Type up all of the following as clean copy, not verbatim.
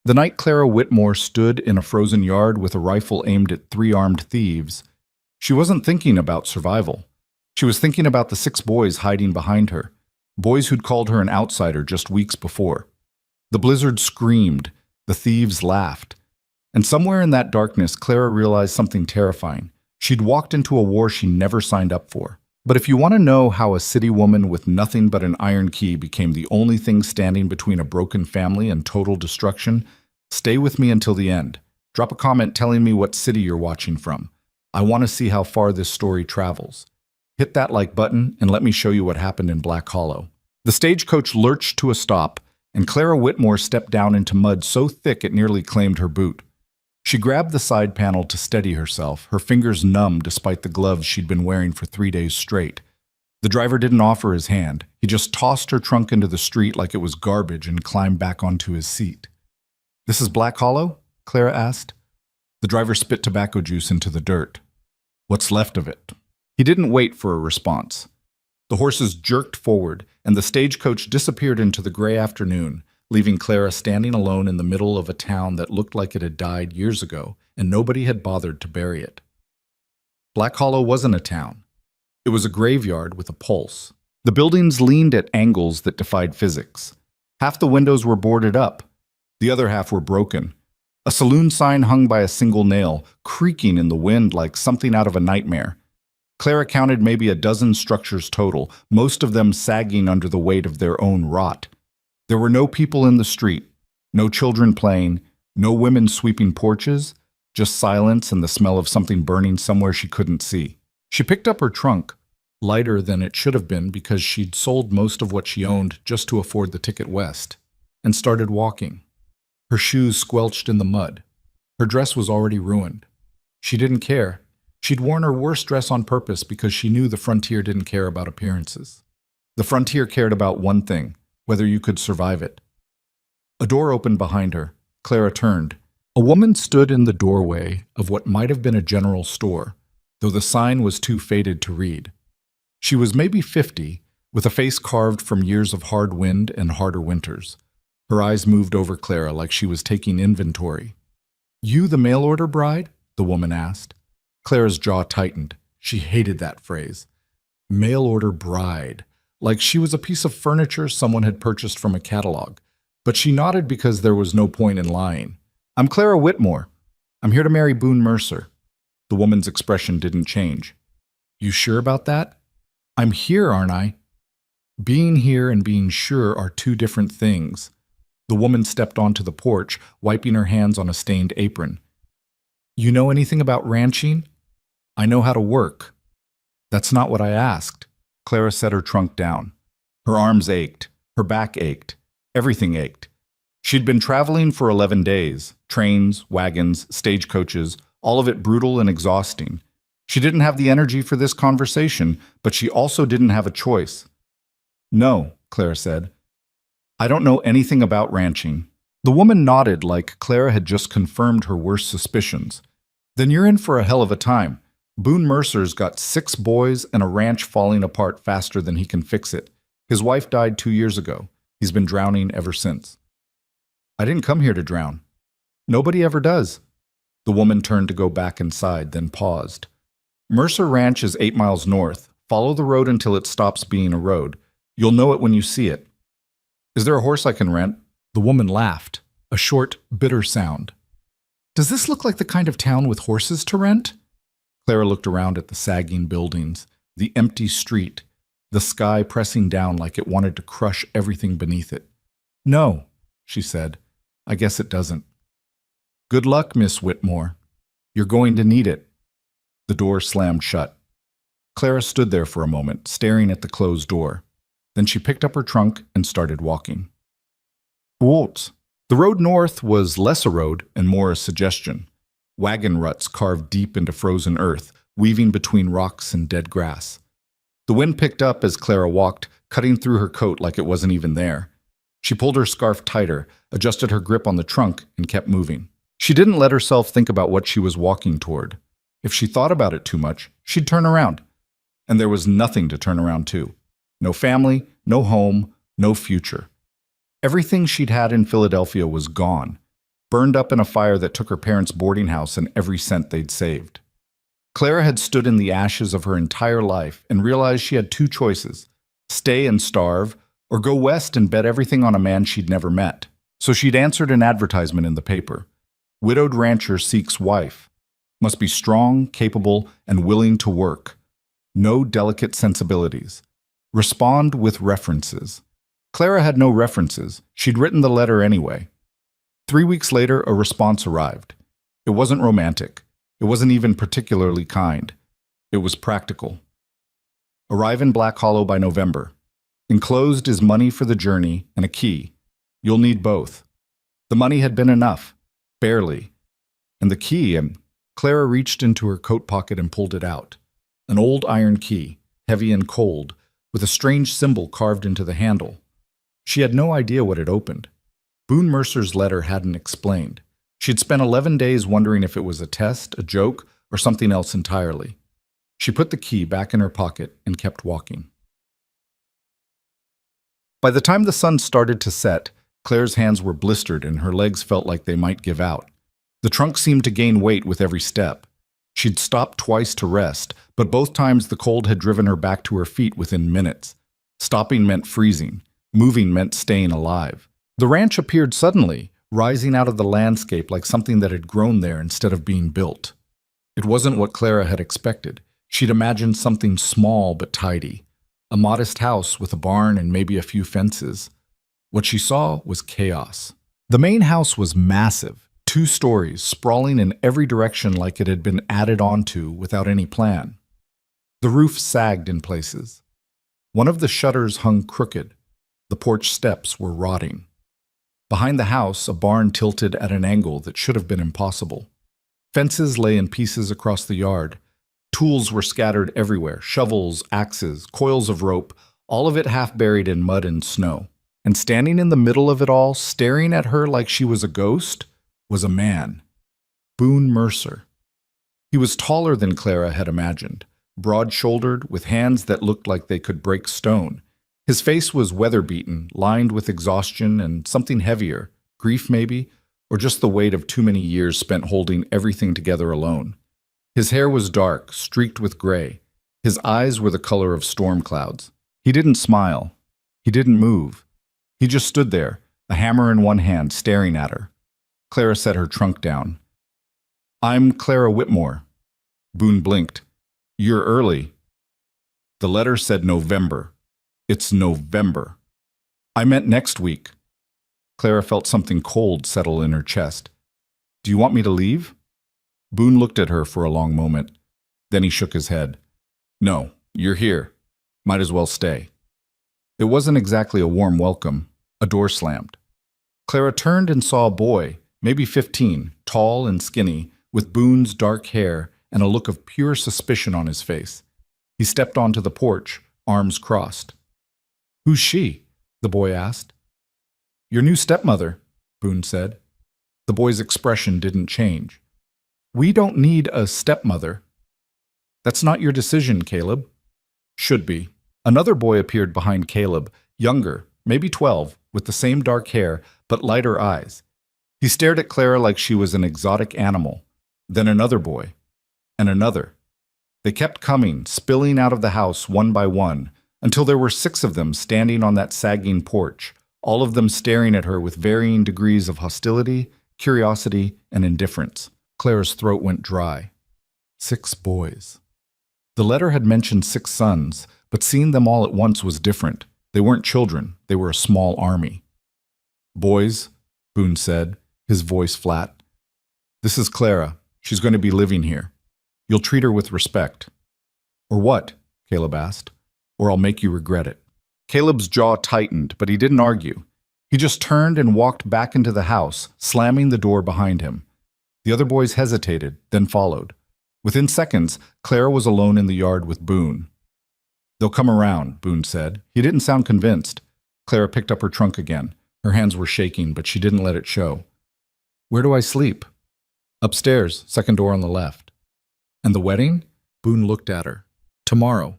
The night Clara Whitmore stood in a frozen yard with a rifle aimed at three armed thieves, she wasn't thinking about survival. She was thinking about the six boys hiding behind her, boys who'd called her an outsider just weeks before. The blizzard screamed, the thieves laughed, and somewhere in that darkness, Clara realized something terrifying. She'd walked into a war she never signed up for. But if you want to know how a city woman with nothing but an iron key became the only thing standing between a broken family and total destruction, stay with me until the end. Drop a comment telling me what city you're watching from. I want to see how far this story travels. Hit that like button and let me show you what happened in Black Hollow. The stagecoach lurched to a stop, and Clara Whitmore stepped down into mud so thick it nearly claimed her boot. She grabbed the side panel to steady herself, her fingers numb despite the gloves she'd been wearing for 3 days straight. The driver didn't offer his hand. He just tossed her trunk into the street like it was garbage and climbed back onto his seat. "This is Black Hollow?" Clara asked. The driver spit tobacco juice into the dirt. "What's left of it?" He didn't wait for a response. The horses jerked forward, and the stagecoach disappeared into the gray afternoon, leaving Clara standing alone in the middle of a town that looked like it had died years ago, and nobody had bothered to bury it. Black Hollow wasn't a town. It was a graveyard with a pulse. The buildings leaned at angles that defied physics. Half the windows were boarded up. The other half were broken. A saloon sign hung by a single nail, creaking in the wind like something out of a nightmare. Clara counted maybe a dozen structures total, most of them sagging under the weight of their own rot. There were no people in the street, no children playing, no women sweeping porches, just silence and the smell of something burning somewhere she couldn't see. She picked up her trunk, lighter than it should have been because she'd sold most of what she owned just to afford the ticket west, and started walking. Her shoes squelched in the mud. Her dress was already ruined. She didn't care. She'd worn her worst dress on purpose because she knew the frontier didn't care about appearances. The frontier cared about one thing: whether you could survive it. A door opened behind her. Clara turned. A woman stood in the doorway of what might have been a general store, though the sign was too faded to read. She was maybe 50, with a face carved from years of hard wind and harder winters. Her eyes moved over Clara like she was taking inventory. "You the mail-order bride?" the woman asked. Clara's jaw tightened. She hated that phrase. Mail-order bride. Like she was a piece of furniture someone had purchased from a catalog. But she nodded because there was no point in lying. "I'm Clara Whitmore. I'm here to marry Boone Mercer." The woman's expression didn't change. "You sure about that?" "I'm here, aren't I?" Being here and being sure are two different things. The woman stepped onto the porch, wiping her hands on a stained apron. "You know anything about ranching?" "I know how to work." "That's not what I asked." Clara set her trunk down. Her arms ached. Her back ached. Everything ached. She'd been traveling for 11 days. Trains, wagons, stagecoaches, all of it brutal and exhausting. She didn't have the energy for this conversation, but she also didn't have a choice. "No," Clara said. "I don't know anything about ranching." The woman nodded like Clara had just confirmed her worst suspicions. "Then you're in for a hell of a time. Boone Mercer's got 6 boys and a ranch falling apart faster than he can fix it. His wife died 2 years ago. He's been drowning ever since." "I didn't come here to drown." "Nobody ever does." The woman turned to go back inside, then paused. "Mercer Ranch is 8 miles north. Follow the road until it stops being a road. You'll know it when you see it." "Is there a horse I can rent?" The woman laughed, a short, bitter sound. "Does this look like the kind of town with horses to rent?" Clara looked around at the sagging buildings, the empty street, the sky pressing down like it wanted to crush everything beneath it. "No," she said. "I guess it doesn't." "Good luck, Miss Whitmore. You're going to need it." The door slammed shut. Clara stood there for a moment, staring at the closed door. Then she picked up her trunk and started walking. What? The road north was less a road and more a suggestion. Wagon ruts carved deep into frozen earth, weaving between rocks and dead grass. The wind picked up as Clara walked, cutting through her coat like it wasn't even there. She pulled her scarf tighter, adjusted her grip on the trunk, and kept moving. She didn't let herself think about what she was walking toward. If she thought about it too much, she'd turn around. And there was nothing to turn around to. No family, no home, no future. Everything she'd had in Philadelphia was gone. burned up in a fire that took her parents' boarding house and every cent they'd saved. Clara had stood in the ashes of her entire life and realized she had two choices: stay and starve, or go west and bet everything on a man she'd never met. So she'd answered an advertisement in the paper. Widowed rancher seeks wife. Must be strong, capable, and willing to work. No delicate sensibilities. Respond with references. Clara had no references. She'd written the letter anyway. 3 weeks later, a response arrived. It wasn't romantic. It wasn't even particularly kind. It was practical. Arrive in Black Hollow by November. Enclosed is money for the journey and a key. You'll need both. The money had been enough. Barely. And the key, and Clara reached into her coat pocket and pulled it out. An old iron key, heavy and cold, with a strange symbol carved into the handle. She had no idea what it opened. Boone Mercer's letter hadn't explained. She'd spent 11 days wondering if it was a test, a joke, or something else entirely. She put the key back in her pocket and kept walking. By the time the sun started to set, Claire's hands were blistered and her legs felt like they might give out. The trunk seemed to gain weight with every step. She'd stopped twice to rest, but both times the cold had driven her back to her feet within minutes. Stopping meant freezing. Moving meant staying alive. The ranch appeared suddenly, rising out of the landscape like something that had grown there instead of being built. It wasn't what Clara had expected. She'd imagined something small but tidy. A modest house with a barn and maybe a few fences. What she saw was chaos. The main house was massive, 2 stories, sprawling in every direction like it had been added onto without any plan. The roof sagged in places. One of the shutters hung crooked. The porch steps were rotting. Behind the house, a barn tilted at an angle that should have been impossible. Fences lay in pieces across the yard. Tools were scattered everywhere: shovels, axes, coils of rope, all of it half buried in mud and snow. And standing in the middle of it all, staring at her like she was a ghost, was a man. Boone Mercer. He was taller than Clara had imagined, broad-shouldered, with hands that looked like they could break stone. His face was weather-beaten, lined with exhaustion and something heavier, grief maybe, or just the weight of too many years spent holding everything together alone. His hair was dark, streaked with gray. His eyes were the color of storm clouds. He didn't smile. He didn't move. He just stood there, a hammer in one hand, staring at her. Clara set her trunk down. "I'm Clara Whitmore." Boone blinked. "You're early." The letter said November. It's November. "I meant next week." Clara felt something cold settle in her chest. "Do you want me to leave?" Boone looked at her for a long moment. Then he shook his head. "No, you're here. Might as well stay." It wasn't exactly a warm welcome. A door slammed. Clara turned and saw a boy, maybe 15, tall and skinny, with Boone's dark hair and a look of pure suspicion on his face. He stepped onto the porch, arms crossed. "Who's she?" the boy asked. "Your new stepmother," Boone said. The boy's expression didn't change. "We don't need a stepmother." "That's not your decision, Caleb." "Should be." Another boy appeared behind Caleb, younger, maybe 12, with the same dark hair, but lighter eyes. He stared at Clara like she was an exotic animal. Then another boy. And another. They kept coming, spilling out of the house one by one, until there were 6 of them standing on that sagging porch, all of them staring at her with varying degrees of hostility, curiosity, and indifference. Clara's throat went dry. 6 boys. The letter had mentioned 6 sons, but seeing them all at once was different. They weren't children. They were a small army. "Boys," Boone said, his voice flat. "This is Clara. She's going to be living here. You'll treat her with respect." "Or what?" Caleb asked. "Or I'll make you regret it." Caleb's jaw tightened, but he didn't argue. He just turned and walked back into the house, slamming the door behind him. The other boys hesitated, then followed. Within seconds, Clara was alone in the yard with Boone. "They'll come around," Boone said. He didn't sound convinced. Clara picked up her trunk again. Her hands were shaking, but she didn't let it show. "Where do I sleep?" "Upstairs, second door on the left." "And the wedding?" Boone looked at her. "Tomorrow.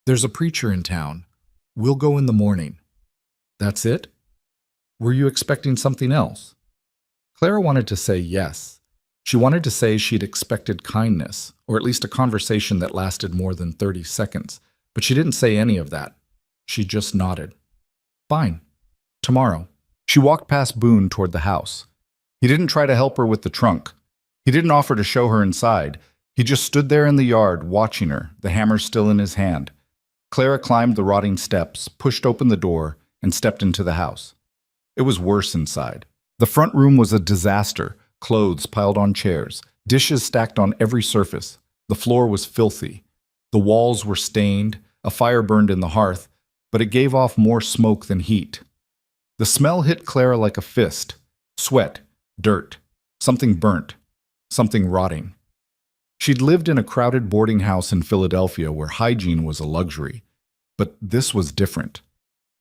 There's a preacher in town. We'll go in the morning." "That's it? Were you expecting something else?" Clara wanted to say yes. She wanted to say she'd expected kindness, or at least a conversation that lasted more than 30 seconds, but she didn't say any of that. She just nodded. Fine. Tomorrow. She walked past Boone toward the house. He didn't try to help her with the trunk. He didn't offer to show her inside. He just stood there in the yard, watching her, the hammer still in his hand. Clara climbed the rotting steps, pushed open the door, and stepped into the house. It was worse inside. The front room was a disaster, clothes piled on chairs, dishes stacked on every surface. The floor was filthy. The walls were stained, a fire burned in the hearth, but it gave off more smoke than heat. The smell hit Clara like a fist. Sweat, dirt, something burnt, something rotting. She'd lived in a crowded boarding house in Philadelphia where hygiene was a luxury. But this was different.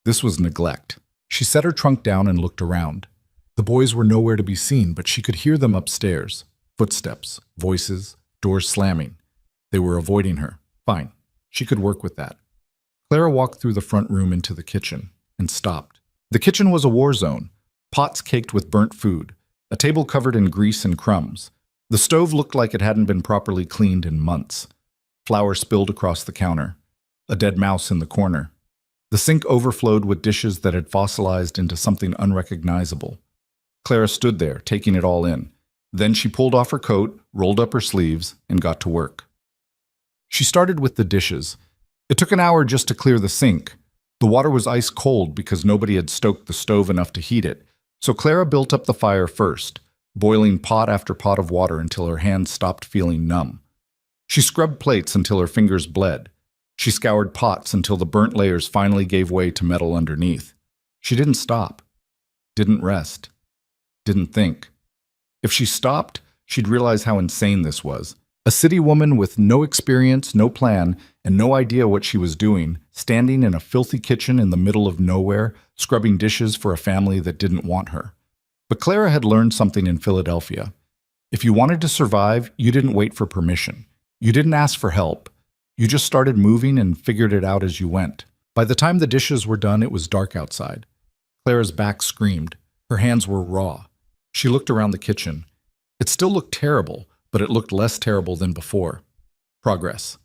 This was neglect. She set her trunk down and looked around. The boys were nowhere to be seen, but she could hear them upstairs. Footsteps, voices, doors slamming. They were avoiding her. Fine. She could work with that. Clara walked through the front room into the kitchen and stopped. The kitchen was a war zone. Pots caked with burnt food. A table covered in grease and crumbs. The stove looked like it hadn't been properly cleaned in months. Flour spilled across the counter. A dead mouse in the corner. The sink overflowed with dishes that had fossilized into something unrecognizable. Clara stood there, taking it all in. Then she pulled off her coat, rolled up her sleeves, and got to work. She started with the dishes. It took an hour just to clear the sink. The water was ice cold because nobody had stoked the stove enough to heat it, so Clara built up the fire first, boiling pot after pot of water until her hands stopped feeling numb. She scrubbed plates until her fingers bled. She scoured pots until the burnt layers finally gave way to metal underneath. She didn't stop, didn't rest, didn't think. If she stopped, she'd realize how insane this was. A city woman with no experience, no plan, and no idea what she was doing, standing in a filthy kitchen in the middle of nowhere, scrubbing dishes for a family that didn't want her. But Clara had learned something in Philadelphia. If you wanted to survive, you didn't wait for permission. You didn't ask for help. You just started moving and figured it out as you went. By the time the dishes were done, it was dark outside. Clara's back screamed. Her hands were raw. She looked around the kitchen. It still looked terrible, but it looked less terrible than before. Progress.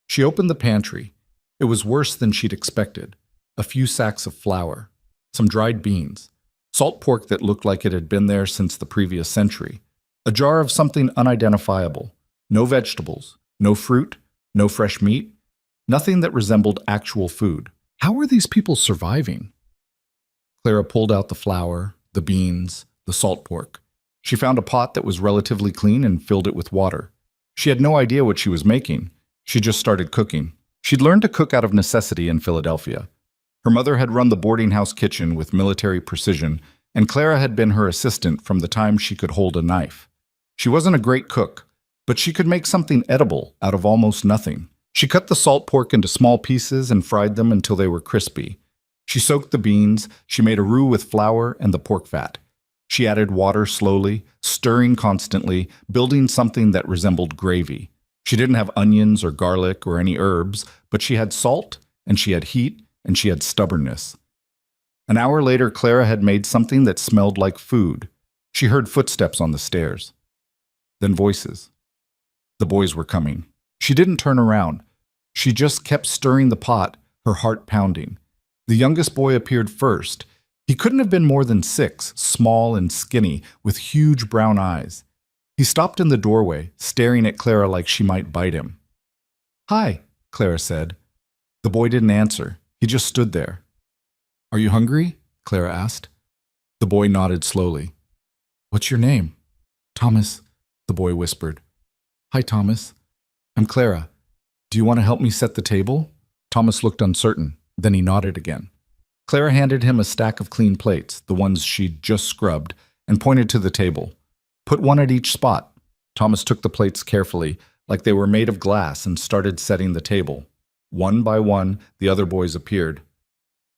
She opened the pantry. It was worse than she'd expected. A few sacks of flour, some dried beans, salt pork that looked like it had been there since the previous century, a jar of something unidentifiable, no vegetables, no fruit, no fresh meat, nothing that resembled actual food. How were these people surviving? Clara pulled out the flour, the beans, the salt pork. She found a pot that was relatively clean and filled it with water. She had no idea what she was making. She just started cooking. She'd learned to cook out of necessity in Philadelphia. Her mother had run the boarding house kitchen with military precision, and Clara had been her assistant from the time she could hold a knife. She wasn't a great cook, but she could make something edible out of almost nothing. She cut the salt pork into small pieces and fried them until they were crispy. She soaked the beans, she made a roux with flour and the pork fat. She added water slowly, stirring constantly, building something that resembled gravy. She didn't have onions or garlic or any herbs, but she had salt, and she had heat, and she had stubbornness. An hour later, Clara had made something that smelled like food. She heard footsteps on the stairs. Then voices. The boys were coming. She didn't turn around. She just kept stirring the pot, her heart pounding. The youngest boy appeared first. He couldn't have been more than 6, small and skinny, with huge brown eyes. He stopped in the doorway, staring at Clara like she might bite him. "Hi," Clara said. The boy didn't answer. He just stood there. "Are you hungry?" Clara asked. The boy nodded slowly. "What's your name?" "Thomas," the boy whispered. "Hi, Thomas. I'm Clara. Do you want to help me set the table?" Thomas looked uncertain. Then he nodded again. Clara handed him a stack of clean plates, the ones she'd just scrubbed, and pointed to the table. "Put one at each spot." Thomas took the plates carefully, like they were made of glass, and started setting the table. One by one, the other boys appeared.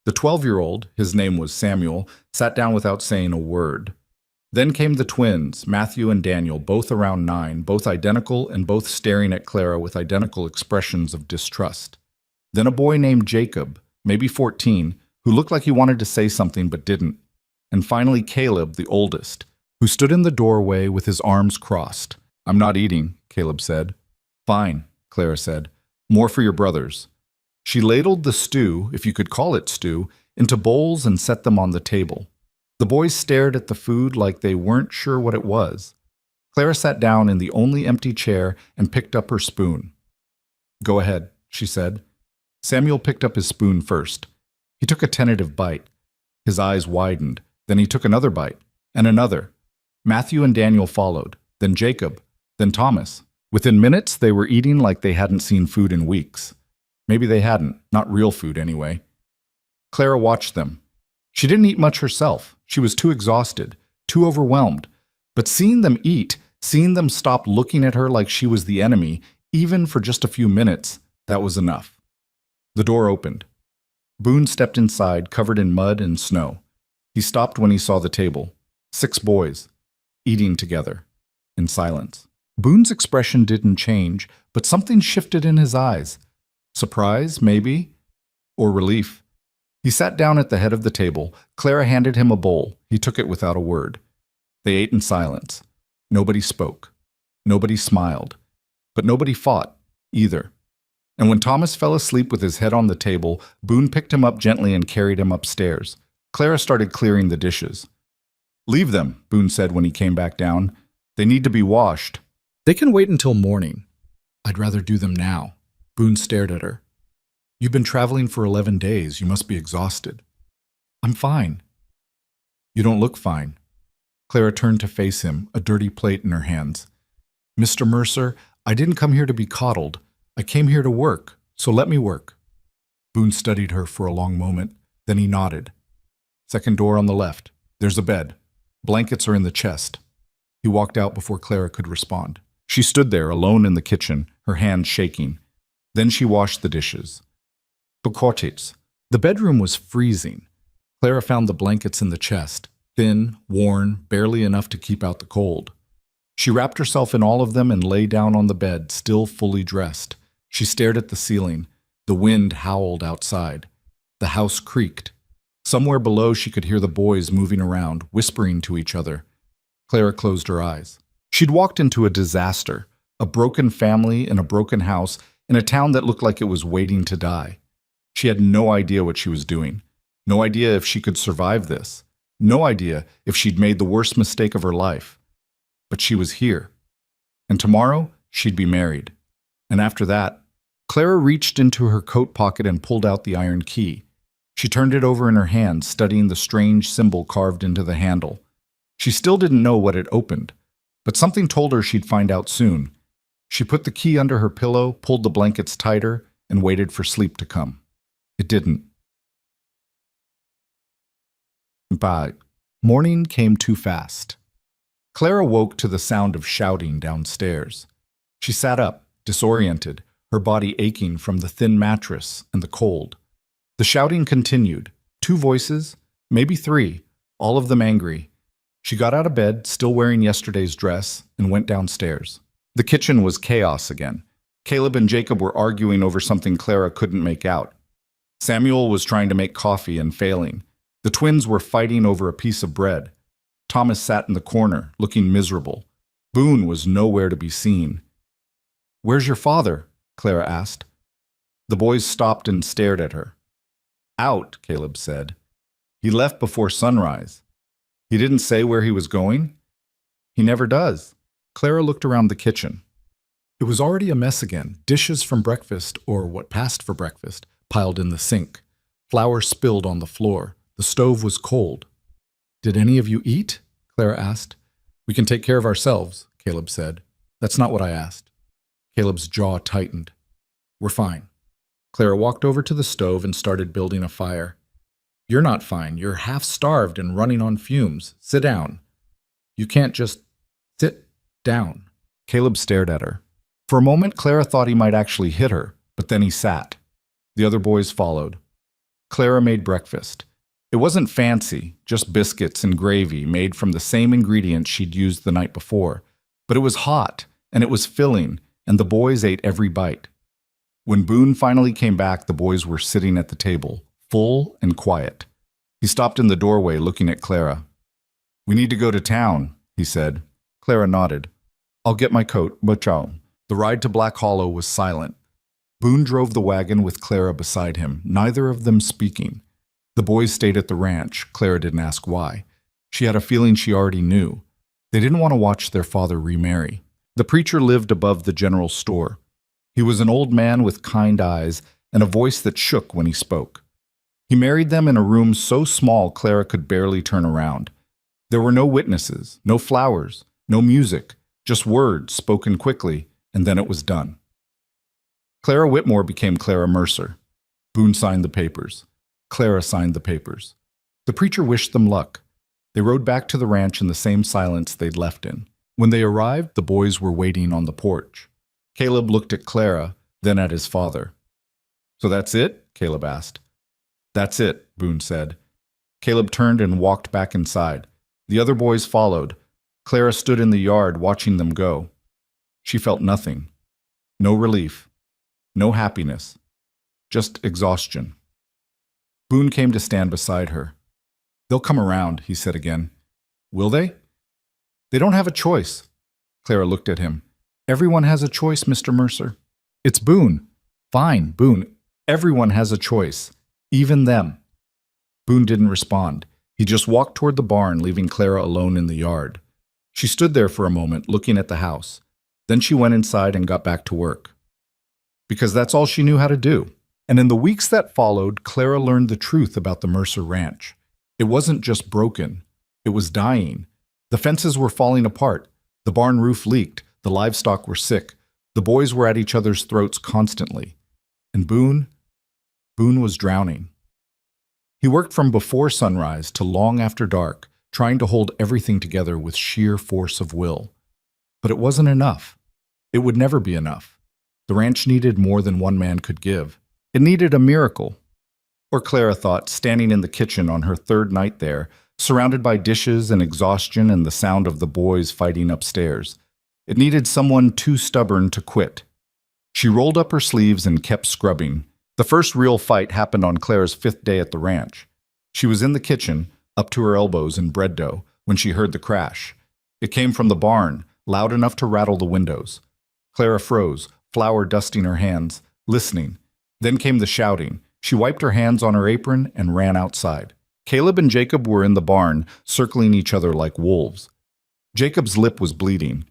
The 12-year-old, his name was Samuel, sat down without saying a word. Then came the twins, Matthew and Daniel, both around 9, both identical and both staring at Clara with identical expressions of distrust. Then a boy named Jacob, maybe 14, who looked like he wanted to say something but didn't. And finally Caleb, the oldest, who stood in the doorway with his arms crossed. "I'm not eating," Caleb said. "Fine," Clara said. "More for your brothers." She ladled the stew, if you could call it stew, into bowls and set them on the table. The boys stared at the food like they weren't sure what it was. Clara sat down in the only empty chair and picked up her spoon. "Go ahead," she said. Samuel picked up his spoon first. He took a tentative bite. His eyes widened. Then he took another bite, and another. Matthew and Daniel followed, then Jacob, then Thomas. Within minutes, they were eating like they hadn't seen food in weeks. Maybe they hadn't, not real food anyway. Clara watched them. She didn't eat much herself. She was too exhausted, too overwhelmed. But seeing them eat, seeing them stop looking at her like she was the enemy, even for just a few minutes, that was enough. The door opened. Boone stepped inside, covered in mud and snow. He stopped when he saw the table. 6 boys, eating together, in silence. Boone's expression didn't change, but something shifted in his eyes. Surprise, maybe? Or relief. He sat down at the head of the table. Clara handed him a bowl. He took it without a word. They ate in silence. Nobody spoke. Nobody smiled. But nobody fought, either. And when Thomas fell asleep with his head on the table, Boone picked him up gently and carried him upstairs. Clara started clearing the dishes. "Leave them," Boone said when he came back down. "They need to be washed." "They can wait until morning." "I'd rather do them now." Boone stared at her. "You've been traveling for 11 days. You must be exhausted." "I'm fine." "You don't look fine." Clara turned to face him, a dirty plate in her hands. "Mr. Mercer, I didn't come here to be coddled. I came here to work, so let me work." Boone studied her for a long moment. Then he nodded. "Second door on the left. There's a bed. Blankets are in the chest." He walked out before Clara could respond. She stood there, alone in the kitchen, her hands shaking. Then she washed the dishes. Bukotic. The bedroom was freezing. Clara found the blankets in the chest, thin, worn, barely enough to keep out the cold. She wrapped herself in all of them and lay down on the bed, still fully dressed. She stared at the ceiling. The wind howled outside. The house creaked. Somewhere below she could hear the boys moving around, whispering to each other. Clara closed her eyes. She'd walked into a disaster, a broken family in a broken house, in a town that looked like it was waiting to die. She had no idea what she was doing. No idea if she could survive this. No idea if she'd made the worst mistake of her life. But she was here. And tomorrow, she'd be married. And after that, Clara reached into her coat pocket and pulled out the iron key. She turned it over in her hand, studying the strange symbol carved into the handle. She still didn't know what it opened, but something told her she'd find out soon. She put the key under her pillow, pulled the blankets tighter, and waited for sleep to come. It didn't. But morning came too fast. Clara woke to the sound of shouting downstairs. She sat up, disoriented, her body aching from the thin mattress and the cold. The shouting continued. 2 voices, maybe 3, all of them angry. She got out of bed, still wearing yesterday's dress, and went downstairs. The kitchen was chaos again. Caleb and Jacob were arguing over something Clara couldn't make out. Samuel was trying to make coffee and failing. The twins were fighting over a piece of bread. Thomas sat in the corner, looking miserable. Boone was nowhere to be seen. "Where's your father?" Clara asked. The boys stopped and stared at her. "Out," Caleb said. "He left before sunrise." "He didn't say where he was going?" "He never does." Clara looked around the kitchen. It was already a mess again. Dishes from breakfast, or what passed for breakfast, piled in the sink. Flour spilled on the floor. The stove was cold. "Did any of you eat?" Clara asked. "We can take care of ourselves," Caleb said. "That's not what I asked." Caleb's jaw tightened. "We're fine." Clara walked over to the stove and started building a fire. "You're not fine. You're half-starved and running on fumes. Sit down." "You can't just sit down." Caleb stared at her. For a moment, Clara thought he might actually hit her, but then he sat. The other boys followed. Clara made breakfast. It wasn't fancy, just biscuits and gravy made from the same ingredients she'd used the night before. But it was hot, and it was filling, and the boys ate every bite. When Boone finally came back, the boys were sitting at the table, full and quiet. He stopped in the doorway looking at Clara. "We need to go to town," he said. Clara nodded. I'll get my coat, ciao. The ride to Black Hollow was silent. Boone drove the wagon with Clara beside him, neither of them speaking. The boys stayed at the ranch. Clara didn't ask why. She had a feeling she already knew. They didn't want to watch their father remarry. The preacher lived above the general store. He was an old man with kind eyes and a voice that shook when he spoke. He married them in a room so small Clara could barely turn around. There were no witnesses, no flowers, no music, just words spoken quickly, and then it was done. Clara Whitmore became Clara Mercer. Boone signed the papers. Clara signed the papers. The preacher wished them luck. They rode back to the ranch in the same silence they'd left in. When they arrived, the boys were waiting on the porch. Caleb looked at Clara, then at his father. So that's it? Caleb asked. That's it, Boone said. Caleb turned and walked back inside. The other boys followed. Clara stood in the yard watching them go. She felt nothing. No relief. No happiness. Just exhaustion. Boone came to stand beside her. They'll come around, he said again. Will they? They don't have a choice. Clara looked at him. Everyone has a choice, Mr. Mercer. It's Boone. Fine, Boone. Everyone has a choice. Even them. Boone didn't respond. He just walked toward the barn, leaving Clara alone in the yard. She stood there for a moment, looking at the house. Then she went inside and got back to work. Because that's all she knew how to do. And in the weeks that followed, Clara learned the truth about the Mercer Ranch. It wasn't just broken. It was dying. The fences were falling apart. The barn roof leaked. The livestock were sick. The boys were at each other's throats constantly. And Boone was drowning. He worked from before sunrise to long after dark, trying to hold everything together with sheer force of will. But it wasn't enough. It would never be enough. The ranch needed more than one man could give. It needed a miracle. Or Clara thought, standing in the kitchen on her third night there, surrounded by dishes and exhaustion and the sound of the boys fighting upstairs. It needed someone too stubborn to quit. She rolled up her sleeves and kept scrubbing. The first real fight happened on Clara's 5th day at the ranch. She was in the kitchen, up to her elbows in bread dough, when she heard the crash. It came from the barn, loud enough to rattle the windows. Clara froze, flour dusting her hands, listening. Then came the shouting. She wiped her hands on her apron and ran outside. Caleb and Jacob were in the barn, circling each other like wolves. Jacob's lip was bleeding.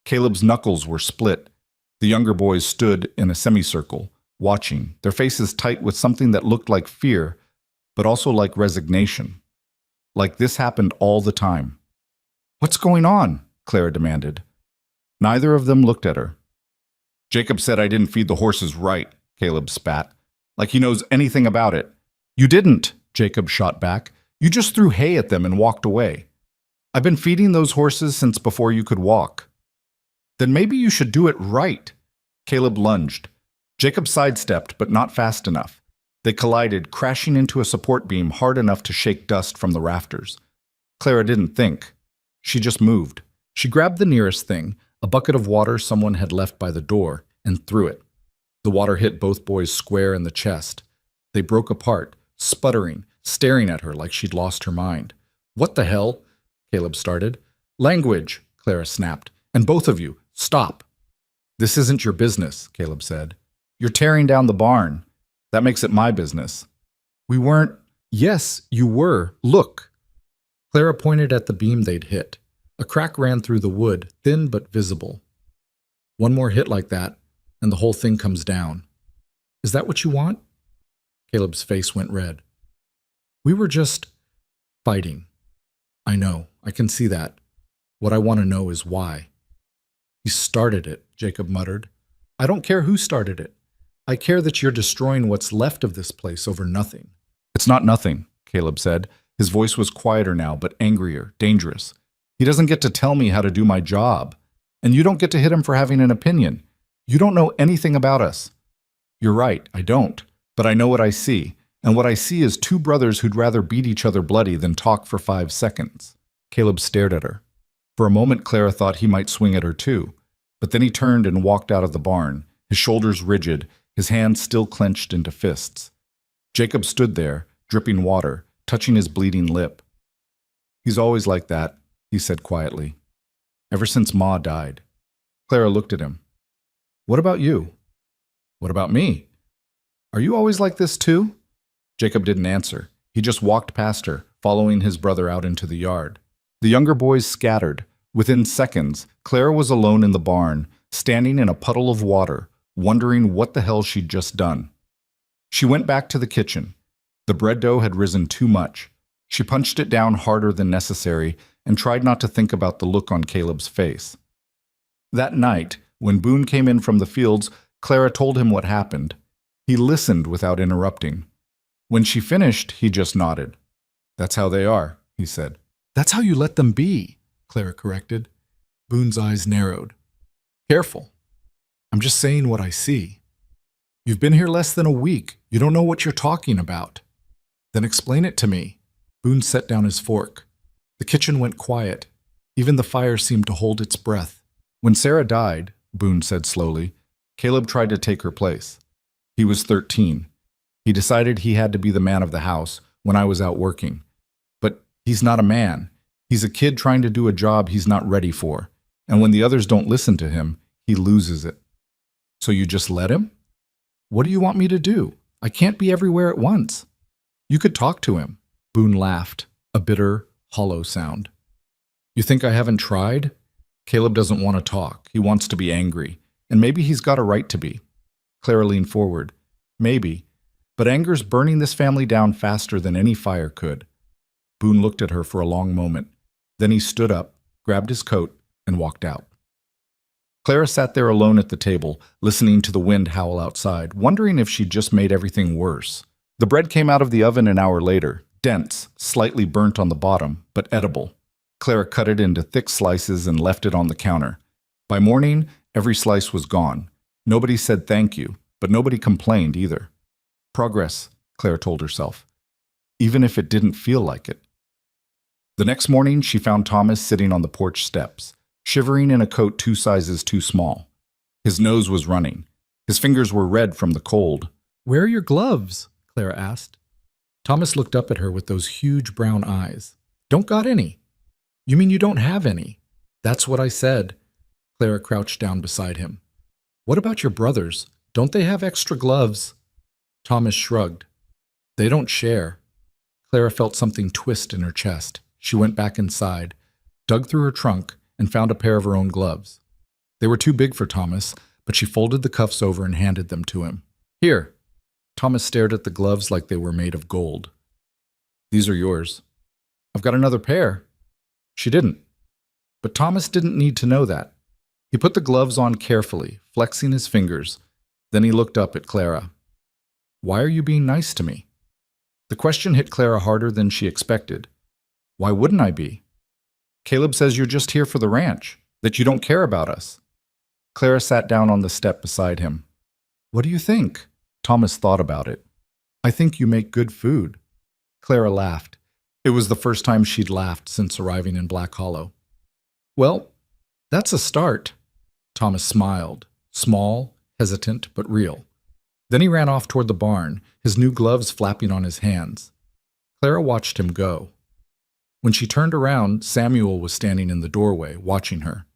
Caleb's knuckles were split. The younger boys stood in a semicircle, watching, their faces tight with something that looked like fear, but also like resignation. Like this happened all the time. What's going on? Clara demanded. Neither of them looked at her. Jacob said I didn't feed the horses right, Caleb spat. Like he knows anything about it. You didn't, Jacob shot back. You just threw hay at them and walked away. I've been feeding those horses since before you could walk. Then maybe you should do it right. Caleb lunged. Jacob sidestepped, but not fast enough. They collided, crashing into a support beam hard enough to shake dust from the rafters. Clara didn't think. She just moved. She grabbed the nearest thing, a bucket of water someone had left by the door, and threw it. The water hit both boys square in the chest. They broke apart, sputtering, staring at her like she'd lost her mind. What the hell? Caleb started. Language, Clara snapped. And both of you, stop. This isn't your business, Caleb said. You're tearing down the barn. That makes it my business. We weren't. Yes, you were. Look. Clara pointed at the beam they'd hit. A crack ran through the wood, thin but visible. One more hit like that, and the whole thing comes down. Is that what you want? Caleb's face went red. We were just fighting. I know, I can see that. What I want to know is why. He started it, Jacob muttered. I don't care who started it. I care that you're destroying what's left of this place over nothing. It's not nothing, Caleb said. His voice was quieter now, but angrier, dangerous. He doesn't get to tell me how to do my job. And you don't get to hit him for having an opinion. You don't know anything about us. You're right, I don't. But I know what I see. And what I see is two brothers who'd rather beat each other bloody than talk for 5 seconds. Caleb stared at her. For a moment, Clara thought he might swing at her too. But then he turned and walked out of the barn, his shoulders rigid, his hands still clenched into fists. Jacob stood there, dripping water, touching his bleeding lip. He's always like that, he said quietly. ever since Ma died. Clara looked at him. What about you? What about me? Are you always like this too? Jacob didn't answer. He just walked past her, following his brother out into the yard. The younger boys scattered. Within seconds, Clara was alone in the barn, standing in a puddle of water, wondering what the hell she'd just done. She went back to the kitchen. The bread dough had risen too much. She punched it down harder than necessary and tried not to think about the look on Caleb's face. That night, when Boone came in from the fields, Clara told him what happened. He listened without interrupting. When she finished, he just nodded. That's how they are, he said. That's how you let them be, Clara corrected. Boone's eyes narrowed. Careful. I'm just saying what I see. You've been here less than a week. You don't know what you're talking about. Then explain it to me. Boone set down his fork. The kitchen went quiet. Even the fire seemed to hold its breath. When Sarah died, Boone said slowly, Caleb tried to take her place. He was 13. He decided he had to be the man of the house when I was out working. But he's not a man. He's a kid trying to do a job he's not ready for. And when the others don't listen to him, he loses it. So you just let him? What do you want me to do? I can't be everywhere at once. You could talk to him. Boone laughed, a bitter, hollow sound. You think I haven't tried? Caleb doesn't want to talk. He wants to be angry. And maybe he's got a right to be. Clara leaned forward. Maybe. But anger's burning this family down faster than any fire could. Boone looked at her for a long moment. Then he stood up, grabbed his coat, and walked out. Clara sat there alone at the table, listening to the wind howl outside, wondering if she'd just made everything worse. The bread came out of the oven an hour later, dense, slightly burnt on the bottom, but edible. Clara cut it into thick slices and left it on the counter. By morning, every slice was gone. Nobody said thank you, but nobody complained either. Progress, Clara told herself, even if it didn't feel like it. The next morning, she found Thomas sitting on the porch steps, shivering in a coat 2 sizes too small. His nose was running. His fingers were red from the cold. Where are your gloves? Clara asked. Thomas looked up at her with those huge brown eyes. Don't got any. You mean you don't have any? That's what I said. Clara crouched down beside him. What about your brothers? Don't they have extra gloves? Thomas shrugged. They don't share. Clara felt something twist in her chest. She went back inside, dug through her trunk, and found a pair of her own gloves. They were too big for Thomas, but she folded the cuffs over and handed them to him. Here. Thomas stared at the gloves like they were made of gold. These are yours. I've got another pair. She didn't. But Thomas didn't need to know that. He put the gloves on carefully, flexing his fingers. Then he looked up at Clara. Why are you being nice to me? The question hit Clara harder than she expected. Why wouldn't I be? Caleb says you're just here for the ranch, that you don't care about us. Clara sat down on the step beside him. What do you think? Thomas thought about it. I think you make good food. Clara laughed. It was the first time she'd laughed since arriving in Black Hollow. Well, that's a start. Thomas smiled, small, hesitant, but real. Then he ran off toward the barn, his new gloves flapping on his hands. Clara watched him go. When she turned around, Samuel was standing in the doorway, watching her.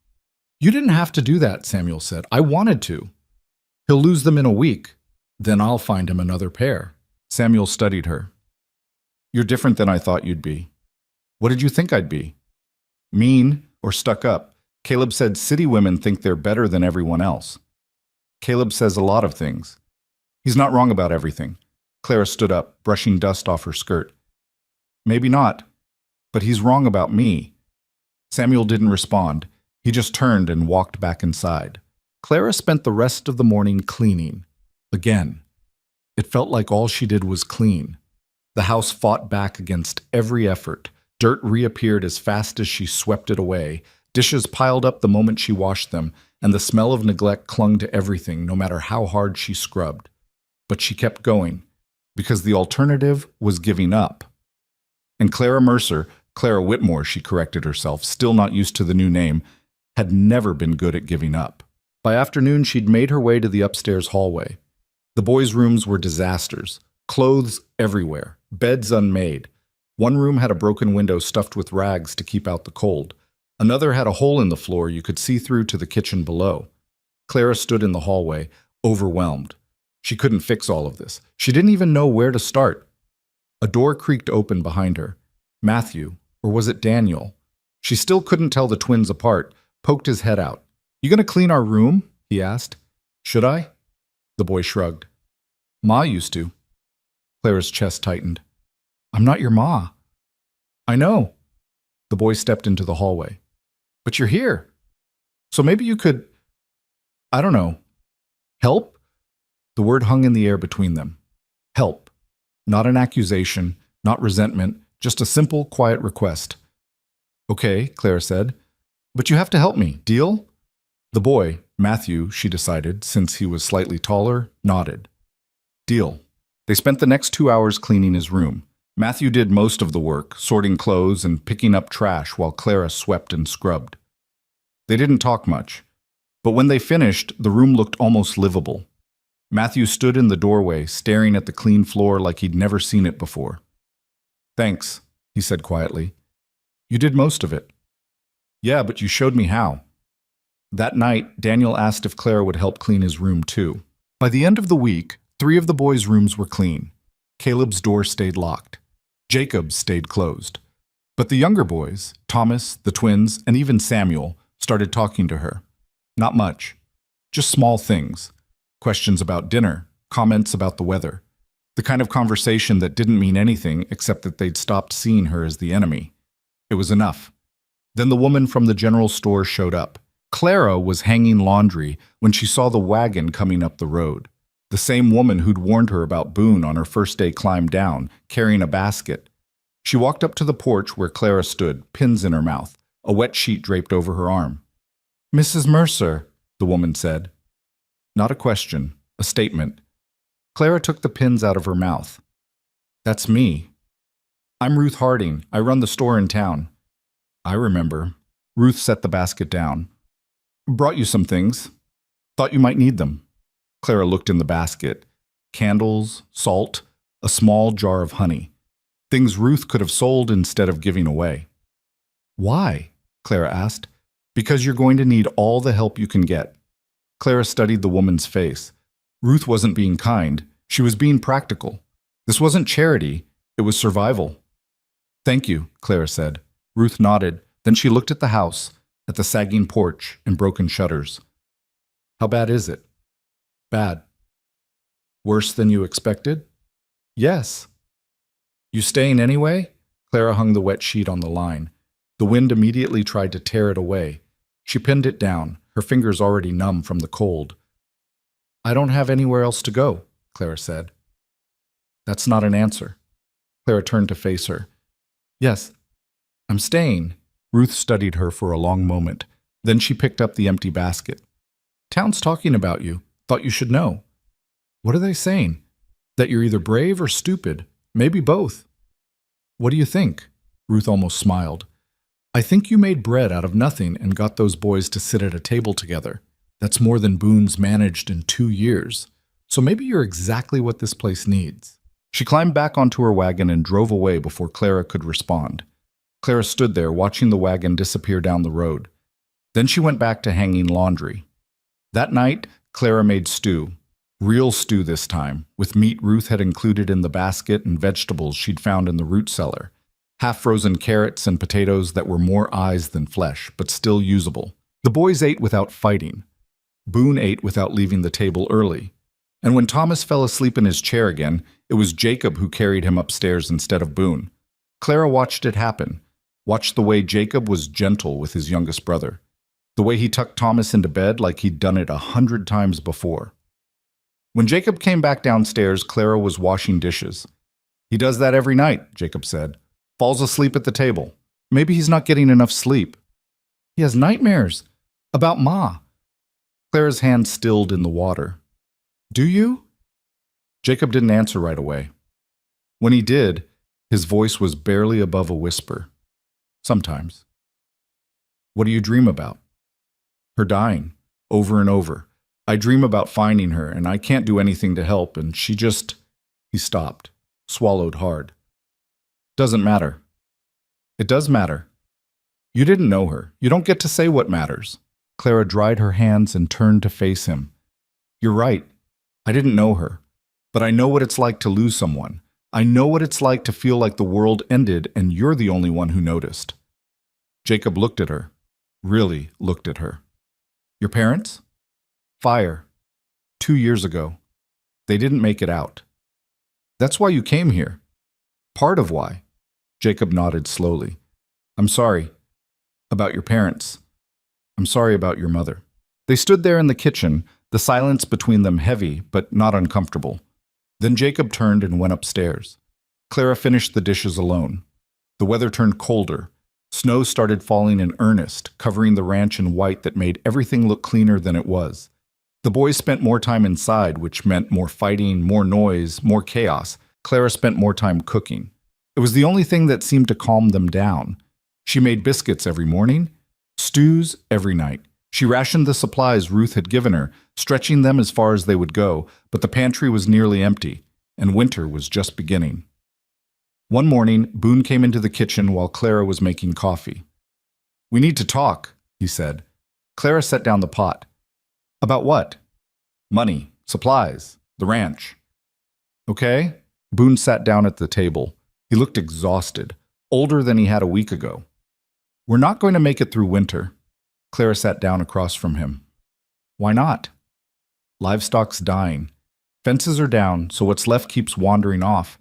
You didn't have to do that, Samuel said. I wanted to. He'll lose them in a week. Then I'll find him another pair. Samuel studied her. You're different than I thought you'd be. What did you think I'd be? Mean or stuck up? Caleb said city women think they're better than everyone else. Caleb says a lot of things. He's not wrong about everything. Clara stood up, brushing dust off her skirt. Maybe not, but he's wrong about me. Samuel didn't respond. He just turned and walked back inside. Clara spent the rest of the morning cleaning. Again. It felt like all she did was clean. The house fought back against every effort. Dirt reappeared as fast as she swept it away. Dishes piled up the moment she washed them, and the smell of neglect clung to everything, no matter how hard she scrubbed. But she kept going, because the alternative was giving up. And Clara Whitmore, she corrected herself, still not used to the new name, had never been good at giving up. By afternoon, she'd made her way to the upstairs hallway. The boys' rooms were disasters. Clothes everywhere, beds unmade. One room had a broken window stuffed with rags to keep out the cold. Another had a hole in the floor you could see through to the kitchen below. Clara stood in the hallway, overwhelmed. She couldn't fix all of this. She didn't even know where to start. A door creaked open behind her. Matthew, or was it Daniel? She still couldn't tell the twins apart, poked his head out. "You gonna clean our room?" he asked. "Should I?" The boy shrugged. "Ma used to." Clara's chest tightened. "I'm not your ma." "I know." The boy stepped into the hallway. "But you're here. So maybe you could, I don't know, help?" The word hung in the air between them. Help. Not an accusation, not resentment, just a simple, quiet request. "Okay," Clara said. "But you have to help me. Deal?" The boy, Matthew, she decided, since he was slightly taller, nodded. Deal. They spent the next 2 hours cleaning his room. Matthew did most of the work, sorting clothes and picking up trash while Clara swept and scrubbed. They didn't talk much, but when they finished, the room looked almost livable. Matthew stood in the doorway, staring at the clean floor like he'd never seen it before. "Thanks," he said quietly. "You did most of it." "Yeah, but you showed me how." That night, Daniel asked if Clara would help clean his room too. By the end of the week, 3 of the boys' rooms were clean. Caleb's door stayed locked. Jacob's stayed closed. But the younger boys, Thomas, the twins, and even Samuel, started talking to her. Not much. Just small things. Questions about dinner, comments about the weather. The kind of conversation that didn't mean anything except that they'd stopped seeing her as the enemy. It was enough. Then the woman from the general store showed up. Clara was hanging laundry when she saw the wagon coming up the road. The same woman who'd warned her about Boone on her first day climbed down, carrying a basket. She walked up to the porch where Clara stood, pins in her mouth, a wet sheet draped over her arm. "Mrs. Mercer," the woman said. Not a question, a statement. Clara took the pins out of her mouth. "That's me. I'm Ruth Harding. I run the store in town." "I remember." Ruth set the basket down. "Brought you some things. Thought you might need them." Clara looked in the basket. Candles, salt, a small jar of honey. Things Ruth could have sold instead of giving away. "Why?" Clara asked. "Because you're going to need all the help you can get." Clara studied the woman's face. Ruth wasn't being kind. She was being practical. This wasn't charity. It was survival. "Thank you," Clara said. Ruth nodded. Then she looked at the house, at the sagging porch and broken shutters. "How bad is it?" "Bad." "Worse than you expected?" "Yes." "You staying anyway?" Clara hung the wet sheet on the line. The wind immediately tried to tear it away. She pinned it down, her fingers already numb from the cold. "I don't have anywhere else to go," Clara said. "That's not an answer." Clara turned to face her. "Yes, I'm staying." Ruth studied her for a long moment. Then she picked up the empty basket. "Town's talking about you. Thought you should know." "What are they saying?" "That you're either brave or stupid. Maybe both." "What do you think?" Ruth almost smiled. "I think you made bread out of nothing and got those boys to sit at a table together. That's more than Boone's managed in 2 years. So maybe you're exactly what this place needs." She climbed back onto her wagon and drove away before Clara could respond. Clara stood there watching the wagon disappear down the road. Then she went back to hanging laundry. That night, Clara made stew. Real stew this time, with meat Ruth had included in the basket and vegetables she'd found in the root cellar. Half-frozen carrots and potatoes that were more eyes than flesh, but still usable. The boys ate without fighting. Boone ate without leaving the table early. And when Thomas fell asleep in his chair again, it was Jacob who carried him upstairs instead of Boone. Clara watched it happen, watched the way Jacob was gentle with his youngest brother, the way he tucked Thomas into bed like he'd done it 100 times before. When Jacob came back downstairs, Clara was washing dishes. "He does that every night," Jacob said. "Falls asleep at the table. Maybe he's not getting enough sleep." "He has nightmares. About Ma." Clara's hand stilled in the water. "Do you?" Jacob didn't answer right away. When he did, his voice was barely above a whisper. "Sometimes." "What do you dream about?" "Her dying, over and over. I dream about finding her, and I can't do anything to help, and she just—" He stopped, swallowed hard. "Doesn't matter." "It does matter." You didn't know her. You don't get to say what matters. Clara dried her hands and turned to face him. You're right. I didn't know her. But I know what it's like to lose someone. I know what it's like to feel like the world ended and you're the only one who noticed. Jacob looked at her. Really looked at her. Your parents? Fire. 2 years ago. They didn't make it out. That's why you came here. Part of why. Jacob nodded slowly. I'm sorry. About your parents. I'm sorry about your mother. They stood there in the kitchen, the silence between them heavy but not uncomfortable. Then Jacob turned and went upstairs. Clara finished the dishes alone. The weather turned colder. Snow started falling in earnest, covering the ranch in white that made everything look cleaner than it was. The boys spent more time inside, which meant more fighting, more noise, more chaos. Clara spent more time cooking. It was the only thing that seemed to calm them down. She made biscuits every morning, stews every night. She rationed the supplies Ruth had given her, stretching them as far as they would go, but the pantry was nearly empty, and winter was just beginning. One morning, Boone came into the kitchen while Clara was making coffee. We need to talk, he said. Clara set down the pot. About what? Money, supplies, the ranch. Okay. Boone sat down at the table. He looked exhausted, older than he had a week ago. We're not going to make it through winter. Clara sat down across from him. Why not? Livestock's dying. Fences are down, so what's left keeps wandering off.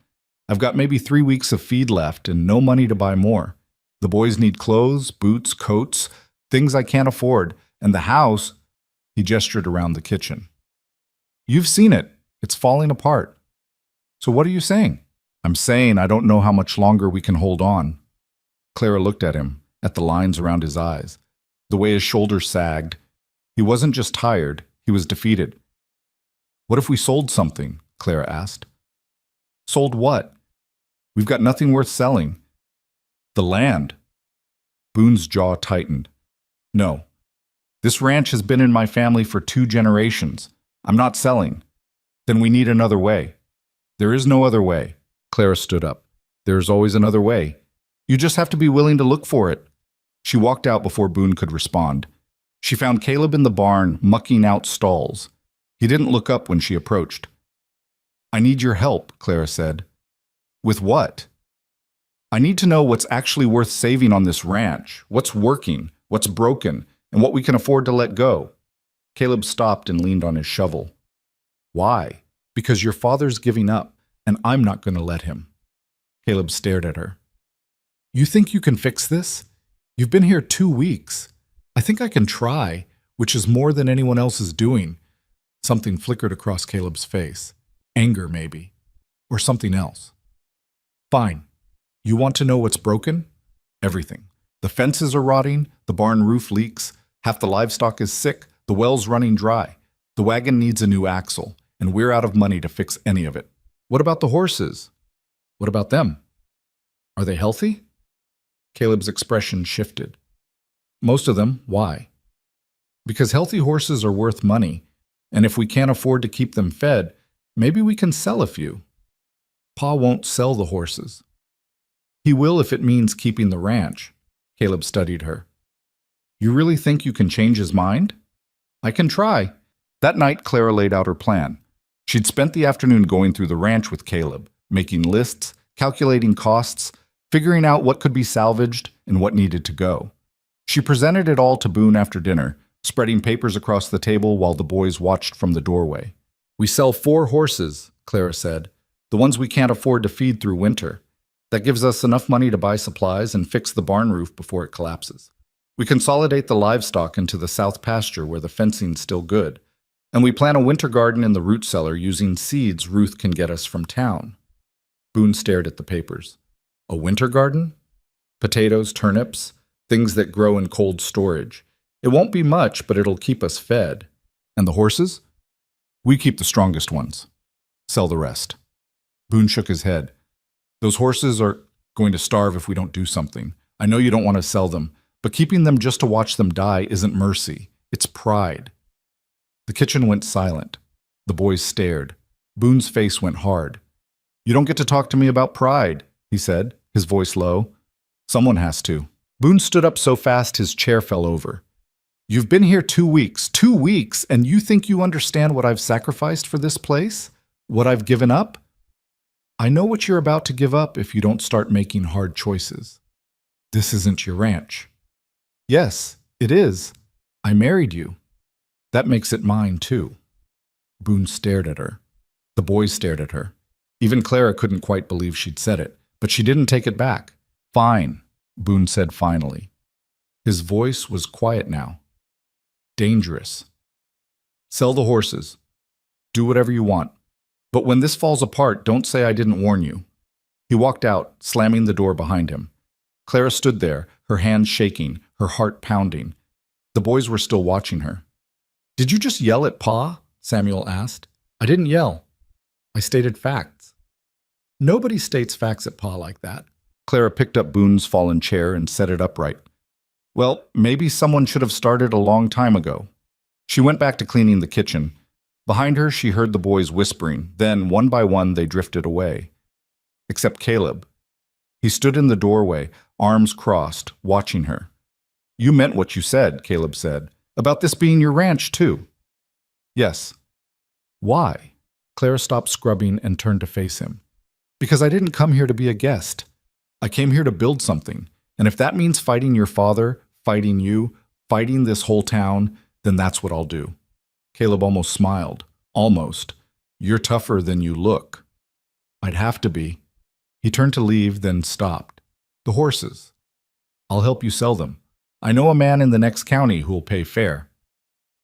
I've got maybe 3 weeks of feed left and no money to buy more. The boys need clothes, boots, coats, things I can't afford, and the house, he gestured around the kitchen. You've seen it. It's falling apart. So what are you saying? I'm saying I don't know how much longer we can hold on. Clara looked at him, at the lines around his eyes, the way his shoulders sagged. He wasn't just tired, he was defeated. What if we sold something? Clara asked. Sold what? We've got nothing worth selling. The land. Boone's jaw tightened. No. This ranch has been in my family for 2 generations. I'm not selling. Then we need another way. There is no other way. Clara stood up. There is always another way. You just have to be willing to look for it. She walked out before Boone could respond. She found Caleb in the barn, mucking out stalls. He didn't look up when she approached. I need your help, Clara said. With what? I need to know what's actually worth saving on this ranch, what's working, what's broken, and what we can afford to let go. Caleb stopped and leaned on his shovel. Why? Because your father's giving up, and I'm not going to let him. Caleb stared at her. You think you can fix this? You've been here 2 weeks. I think I can try, which is more than anyone else is doing. Something flickered across Caleb's face. Anger, maybe. Or something else. Fine. You want to know what's broken? Everything. The fences are rotting, the barn roof leaks, half the livestock is sick, the well's running dry. The wagon needs a new axle, and we're out of money to fix any of it. What about the horses? What about them? Are they healthy? Caleb's expression shifted. Most of them. Why? Because healthy horses are worth money, and if we can't afford to keep them fed, maybe we can sell a few. Pa won't sell the horses. He will if it means keeping the ranch. Caleb studied her. You really think you can change his mind? I can try. That night, Clara laid out her plan. She'd spent the afternoon going through the ranch with Caleb, making lists, calculating costs, figuring out what could be salvaged and what needed to go. She presented it all to Boone after dinner, spreading papers across the table while the boys watched from the doorway. We sell 4 horses, Clara said, the ones we can't afford to feed through winter. That gives us enough money to buy supplies and fix the barn roof before it collapses. We consolidate the livestock into the south pasture where the fencing's still good, and we plant a winter garden in the root cellar using seeds Ruth can get us from town. Boone stared at the papers. A winter garden? Potatoes, turnips, things that grow in cold storage. It won't be much, but it'll keep us fed. And the horses? We keep the strongest ones. Sell the rest. Boone shook his head. Those horses are going to starve if we don't do something. I know you don't want to sell them, but keeping them just to watch them die isn't mercy. It's pride. The kitchen went silent. The boys stared. Boone's face went hard. You don't get to talk to me about pride, he said, his voice low. Someone has to. Boone stood up so fast his chair fell over. You've been here 2 weeks, 2 weeks, and you think you understand what I've sacrificed for this place? What I've given up? I know what you're about to give up if you don't start making hard choices. This isn't your ranch. Yes, it is. I married you. That makes it mine, too. Boone stared at her. The boys stared at her. Even Clara couldn't quite believe she'd said it, but she didn't take it back. Fine, Boone said finally. His voice was quiet now. Dangerous. Sell the horses. Do whatever you want. But when this falls apart, don't say I didn't warn you. He walked out, slamming the door behind him. Clara stood there, her hands shaking, her heart pounding. The boys were still watching her. Did you just yell at Pa? Samuel asked. I didn't yell. I stated facts. Nobody states facts at Pa like that. Clara picked up Boone's fallen chair and set it upright. Well, maybe someone should have started a long time ago. She went back to cleaning the kitchen. Behind her, she heard the boys whispering. Then, one by one, they drifted away. Except Caleb. He stood in the doorway, arms crossed, watching her. You meant what you said, Caleb said. About this being your ranch, too. Yes. Why? Clara stopped scrubbing and turned to face him. Because I didn't come here to be a guest. I came here to build something. And if that means fighting your father, fighting you, fighting this whole town, then that's what I'll do. Caleb almost smiled. Almost. You're tougher than you look. I'd have to be. He turned to leave, then stopped. The horses. I'll help you sell them. I know a man in the next county who'll pay fair.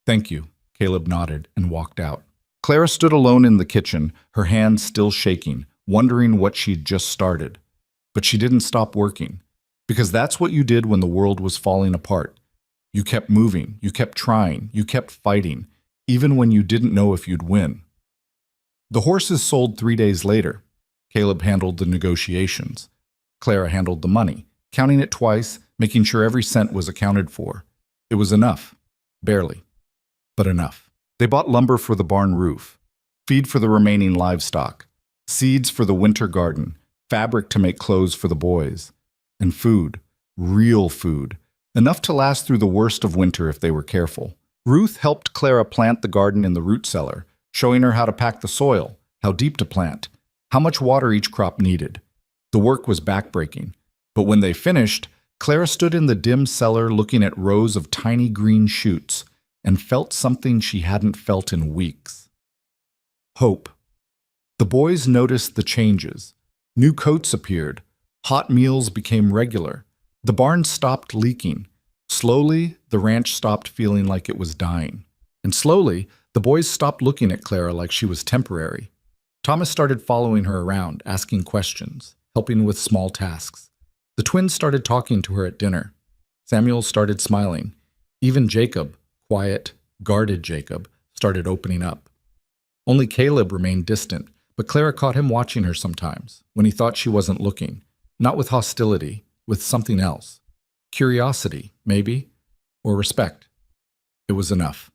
Thank you, Caleb nodded and walked out. Clara stood alone in the kitchen, her hands still shaking, wondering what she'd just started. But she didn't stop working. Because that's what you did when the world was falling apart. You kept moving, you kept trying, you kept fighting, even when you didn't know if you'd win. The horses sold 3 days later. Caleb handled the negotiations. Clara handled the money, counting it twice, making sure every cent was accounted for. It was enough. Barely. But enough. They bought lumber for the barn roof, feed for the remaining livestock, seeds for the winter garden, fabric to make clothes for the boys, and food, real food, enough to last through the worst of winter if they were careful. Ruth helped Clara plant the garden in the root cellar, showing her how to pack the soil, how deep to plant, how much water each crop needed. The work was backbreaking, but when they finished, Clara stood in the dim cellar looking at rows of tiny green shoots and felt something she hadn't felt in weeks. Hope. The boys noticed the changes. New coats appeared. Hot meals became regular. The barn stopped leaking. Slowly, the ranch stopped feeling like it was dying. And slowly, the boys stopped looking at Clara like she was temporary. Thomas started following her around, asking questions, helping with small tasks. The twins started talking to her at dinner. Samuel started smiling. Even Jacob, quiet, guarded Jacob, started opening up. Only Caleb remained distant, but Clara caught him watching her sometimes, when he thought she wasn't looking. Not with hostility, with something else. Curiosity, maybe, or respect. It was enough.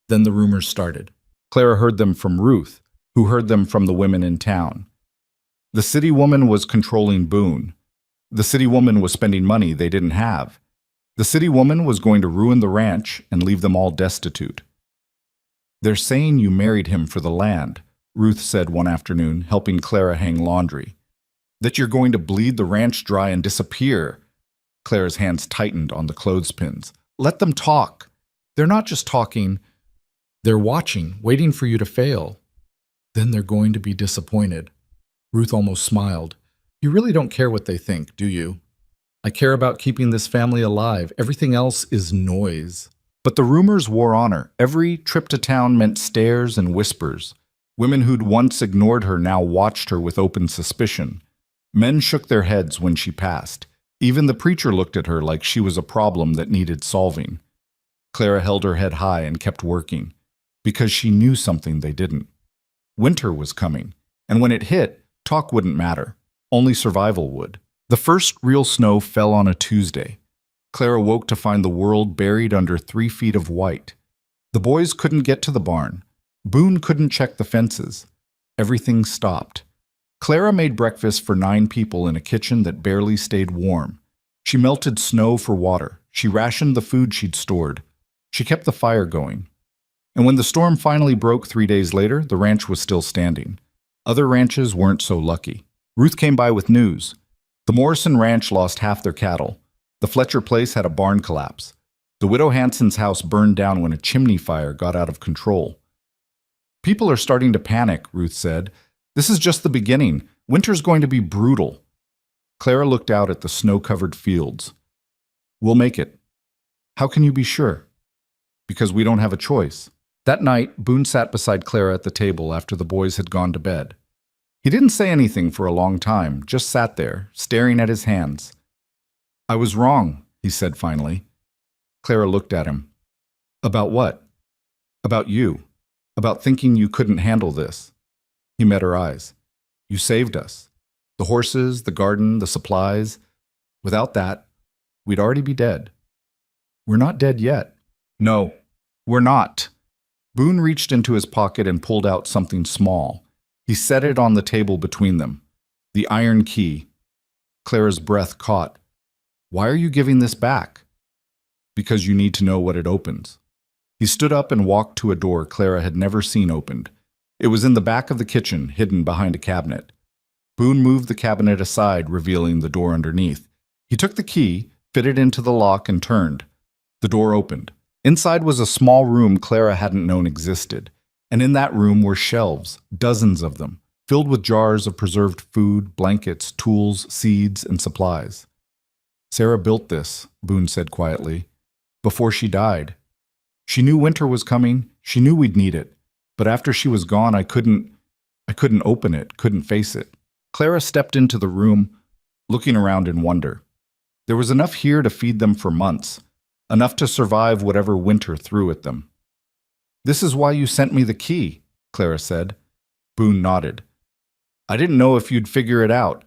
Then the rumors started. Clara heard them from Ruth, who heard them from the women in town. The city woman was controlling Boone. The city woman was spending money they didn't have. The city woman was going to ruin the ranch and leave them all destitute. They're saying you married him for the land, Ruth said one afternoon, helping Clara hang laundry. That you're going to bleed the ranch dry and disappear. Clara's hands tightened on the clothespins. Let them talk. They're not just talking. They're watching, waiting for you to fail. Then they're going to be disappointed. Ruth almost smiled. You really don't care what they think, do you? I care about keeping this family alive. Everything else is noise. But the rumors wore on her. Every trip to town meant stares and whispers. Women who'd once ignored her now watched her with open suspicion. Men shook their heads when she passed. Even the preacher looked at her like she was a problem that needed solving. Clara held her head high and kept working, because she knew something they didn't. Winter was coming, and when it hit, talk wouldn't matter. Only survival would. The first real snow fell on a Tuesday. Clara woke to find the world buried under 3 feet of white. The boys couldn't get to the barn. Boone couldn't check the fences. Everything stopped. Clara made breakfast for 9 people in a kitchen that barely stayed warm. She melted snow for water. She rationed the food she'd stored. She kept the fire going. And when the storm finally broke 3 days later, the ranch was still standing. Other ranches weren't so lucky. Ruth came by with news. The Morrison Ranch lost half their cattle. The Fletcher place had a barn collapse. The widow Hanson's house burned down when a chimney fire got out of control. People are starting to panic, Ruth said. This is just the beginning. Winter's going to be brutal. Clara looked out at the snow-covered fields. We'll make it. How can you be sure? Because we don't have a choice. That night, Boone sat beside Clara at the table after the boys had gone to bed. He didn't say anything for a long time, just sat there, staring at his hands. I was wrong, he said finally. Clara looked at him. About what? About you. About thinking you couldn't handle this. He met her eyes. You saved us. The horses, the garden, the supplies. Without that, we'd already be dead. We're not dead yet. No, we're not. Boone reached into his pocket and pulled out something small. He set it on the table between them. The iron key. Clara's breath caught. Why are you giving this back? Because you need to know what it opens. He stood up and walked to a door Clara had never seen opened. It was in the back of the kitchen, hidden behind a cabinet. Boone moved the cabinet aside, revealing the door underneath. He took the key, fit it into the lock, and turned. The door opened. Inside was a small room Clara hadn't known existed, and in that room were shelves, dozens of them, filled with jars of preserved food, blankets, tools, seeds, and supplies. Sarah built this, Boone said quietly, before she died. She knew winter was coming, she knew we'd need it, but after she was gone, I couldn't open it, couldn't face it. Clara stepped into the room, looking around in wonder. There was enough here to feed them for months, enough to survive whatever winter threw at them. This is why you sent me the key, Clara said. Boone nodded. I didn't know if you'd figure it out,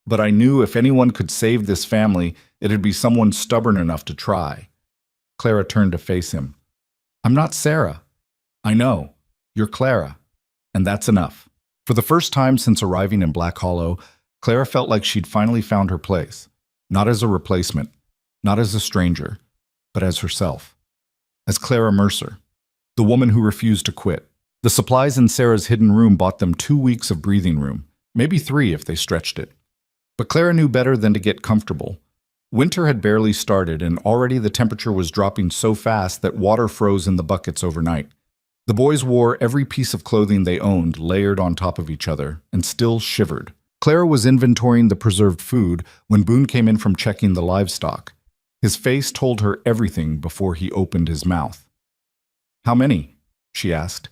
but I knew if anyone could save this family, it'd be someone stubborn enough to try. Clara turned to face him. I'm not Sarah. I know. You're Clara. And that's enough. For the first time since arriving in Black Hollow, Clara felt like she'd finally found her place. Not as a replacement, not as a stranger, but as herself. As Clara Mercer, the woman who refused to quit. The supplies in Sarah's hidden room bought them 2 weeks of breathing room, maybe 3 if they stretched it. But Clara knew better than to get comfortable. Winter had barely started, and already the temperature was dropping so fast that water froze in the buckets overnight. The boys wore every piece of clothing they owned layered on top of each other, and still shivered. Clara was inventorying the preserved food when Boone came in from checking the livestock. His face told her everything before he opened his mouth. How many? She asked.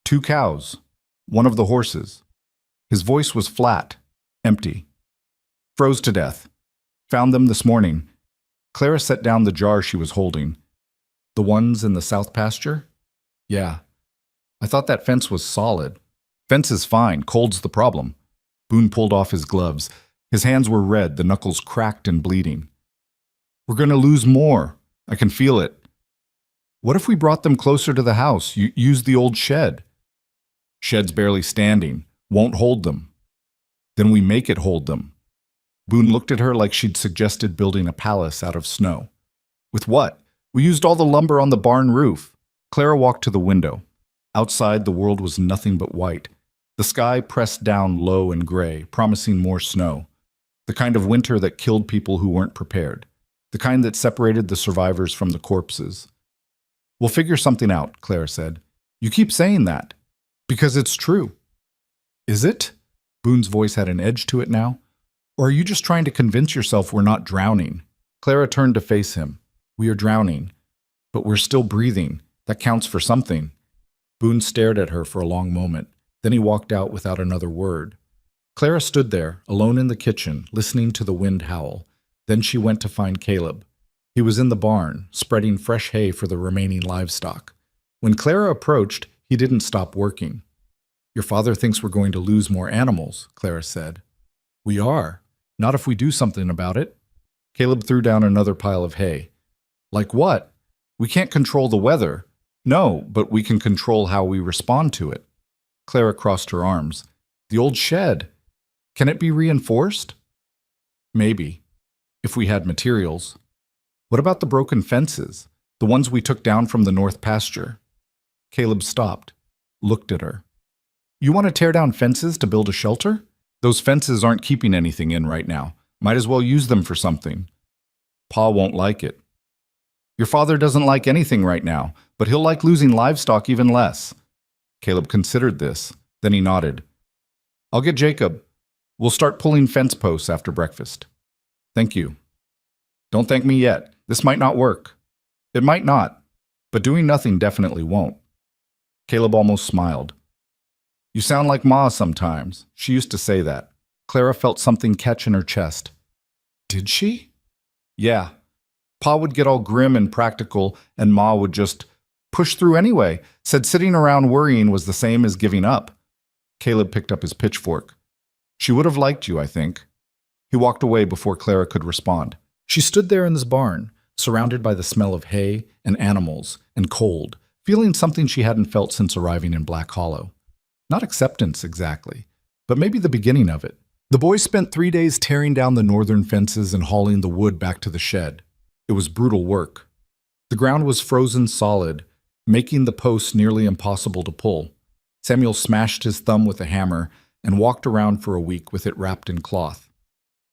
2 cows. 1 of the horses. His voice was flat, empty. Froze to death. Found them this morning. Clara set down the jar she was holding. The ones in the south pasture? Yeah. I thought that fence was solid. Fence is fine. Cold's the problem. Boone pulled off his gloves. His hands were red, the knuckles cracked and bleeding. We're going to lose more. I can feel it. What if we brought them closer to the house? Use the old shed. Shed's barely standing. Won't hold them. Then we make it hold them. Boone looked at her like she'd suggested building a palace out of snow. With what? We used all the lumber on the barn roof. Clara walked to the window. Outside, the world was nothing but white. The sky pressed down low and gray, promising more snow. The kind of winter that killed people who weren't prepared. The kind that separated the survivors from the corpses. We'll figure something out, Clara said. You keep saying that. Because it's true. Is it? Boone's voice had an edge to it now. Or are you just trying to convince yourself we're not drowning? Clara turned to face him. We are drowning. But we're still breathing. That counts for something. Boone stared at her for a long moment. Then he walked out without another word. Clara stood there, alone in the kitchen, listening to the wind howl. Then she went to find Caleb. He was in the barn, spreading fresh hay for the remaining livestock. When Clara approached, he didn't stop working. Your father thinks we're going to lose more animals, Clara said. We are. Not if we do something about it. Caleb threw down another pile of hay. Like what? We can't control the weather. No, but we can control how we respond to it. Clara crossed her arms. The old shed. Can it be reinforced? Maybe. If we had materials. What about the broken fences? The ones we took down from the north pasture? Caleb stopped, looked at her. You want to tear down fences to build a shelter? Those fences aren't keeping anything in right now. Might as well use them for something. Pa won't like it. Your father doesn't like anything right now, but he'll like losing livestock even less. Caleb considered this. Then he nodded. I'll get Jacob. We'll start pulling fence posts after breakfast. Thank you. Don't thank me yet. This might not work. It might not, but doing nothing definitely won't. Caleb almost smiled. You sound like Ma sometimes. She used to say that. Clara felt something catch in her chest. Did she? Yeah. Pa would get all grim and practical, and Ma would just push through anyway, said sitting around worrying was the same as giving up. Caleb picked up his pitchfork. She would have liked you, I think. He walked away before Clara could respond. She stood there in this barn, surrounded by the smell of hay and animals and cold, feeling something she hadn't felt since arriving in Black Hollow. Not acceptance exactly, but maybe the beginning of it. The boys spent 3 days tearing down the northern fences and hauling the wood back to the shed. It was brutal work. The ground was frozen solid, making the posts nearly impossible to pull. Samuel smashed his thumb with a hammer and walked around for a week with it wrapped in cloth.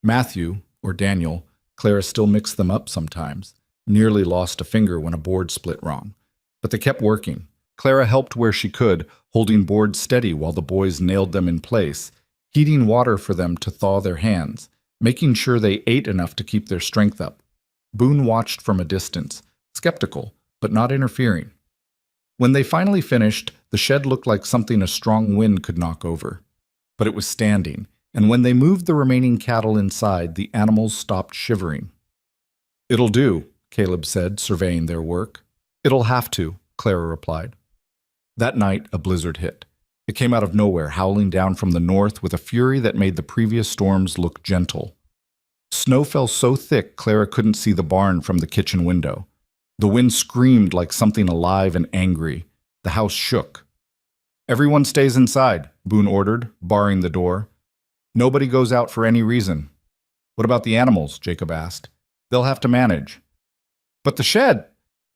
Matthew, or Daniel, Clara still mixed them up sometimes, nearly lost a finger when a board split wrong. But they kept working. Clara helped where she could, holding boards steady while the boys nailed them in place, heating water for them to thaw their hands, making sure they ate enough to keep their strength up. Boone watched from a distance, skeptical, but not interfering. When they finally finished, the shed looked like something a strong wind could knock over. But it was standing, and when they moved the remaining cattle inside, the animals stopped shivering. It'll do, Caleb said, surveying their work. It'll have to, Clara replied. That night, a blizzard hit. It came out of nowhere, howling down from the north with a fury that made the previous storms look gentle. Snow fell so thick Clara couldn't see the barn from the kitchen window. The wind screamed like something alive and angry. The house shook. Everyone stays inside, Boone ordered, barring the door. Nobody goes out for any reason. What about the animals? Jacob asked. They'll have to manage. But the shed!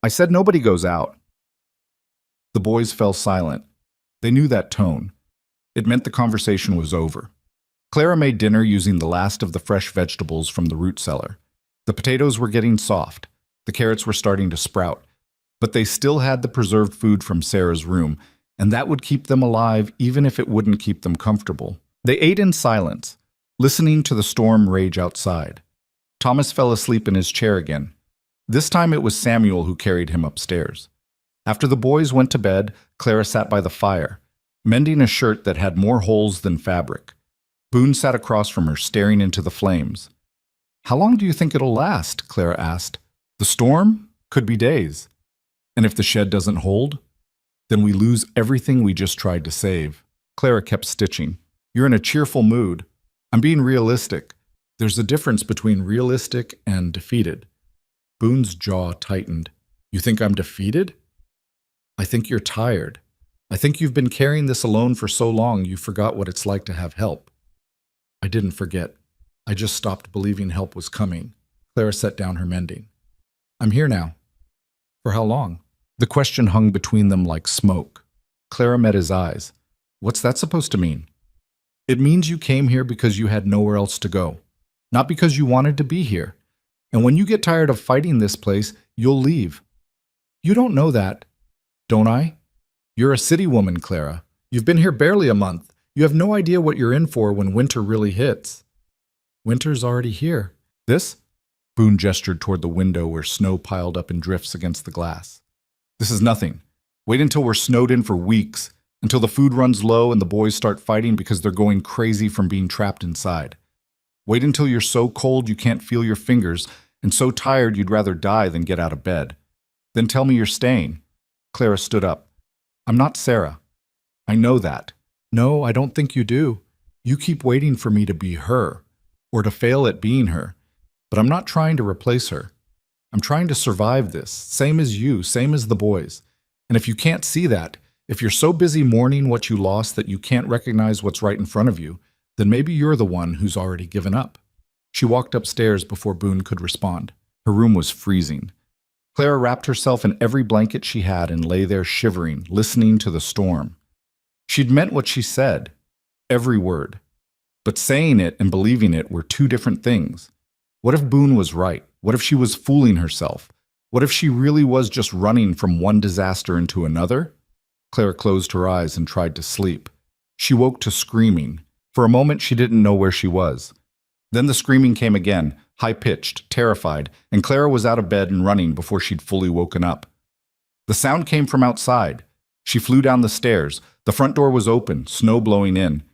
I said nobody goes out. The boys fell silent. They knew that tone. It meant the conversation was over. Clara made dinner using the last of the fresh vegetables from the root cellar. The potatoes were getting soft. The carrots were starting to sprout. But they still had the preserved food from Sarah's room, and that would keep them alive even if it wouldn't keep them comfortable. They ate in silence, listening to the storm rage outside. Thomas fell asleep in his chair again. This time it was Samuel who carried him upstairs. After the boys went to bed, Clara sat by the fire, mending a shirt that had more holes than fabric. Boone sat across from her, staring into the flames. How long do you think it'll last? Clara asked. The storm? Could be days. And if the shed doesn't hold? Then we lose everything we just tried to save. Clara kept stitching. You're in a cheerful mood. I'm being realistic. There's a difference between realistic and defeated. Boone's jaw tightened. You think I'm defeated? I think you're tired. I think you've been carrying this alone for so long you forgot what it's like to have help. I didn't forget. I just stopped believing help was coming. Clara set down her mending. I'm here now. For how long? The question hung between them like smoke. Clara met his eyes. What's that supposed to mean? It means you came here because you had nowhere else to go, not because you wanted to be here. And when you get tired of fighting this place, you'll leave. You don't know that, don't I? You're a city woman, Clara. You've been here barely a month. You have no idea what you're in for when winter really hits. Winter's already here. This? Boone gestured toward the window where snow piled up in drifts against the glass. This is nothing. Wait until we're snowed in for weeks, until the food runs low and the boys start fighting because they're going crazy from being trapped inside. Wait until you're so cold you can't feel your fingers and so tired you'd rather die than get out of bed. Then tell me you're staying. Clara stood up. I'm not Sarah. I know that. No, I don't think you do. You keep waiting for me to be her, or to fail at being her. But I'm not trying to replace her. I'm trying to survive this, same as you, same as the boys. And if you can't see that, if you're so busy mourning what you lost that you can't recognize what's right in front of you, then maybe you're the one who's already given up. She walked upstairs before Boone could respond. Her room was freezing. Clara wrapped herself in every blanket she had and lay there shivering, listening to the storm. She'd meant what she said, every word. But saying it and believing it were two different things. What if Boone was right? What if she was fooling herself? What if she really was just running from one disaster into another? Clara closed her eyes and tried to sleep. She woke to screaming. For a moment, she didn't know where she was. Then the screaming came again, high-pitched, terrified, and Clara was out of bed and running before she'd fully woken up. The sound came from outside. She flew down the stairs. The front door was open, snow blowing in.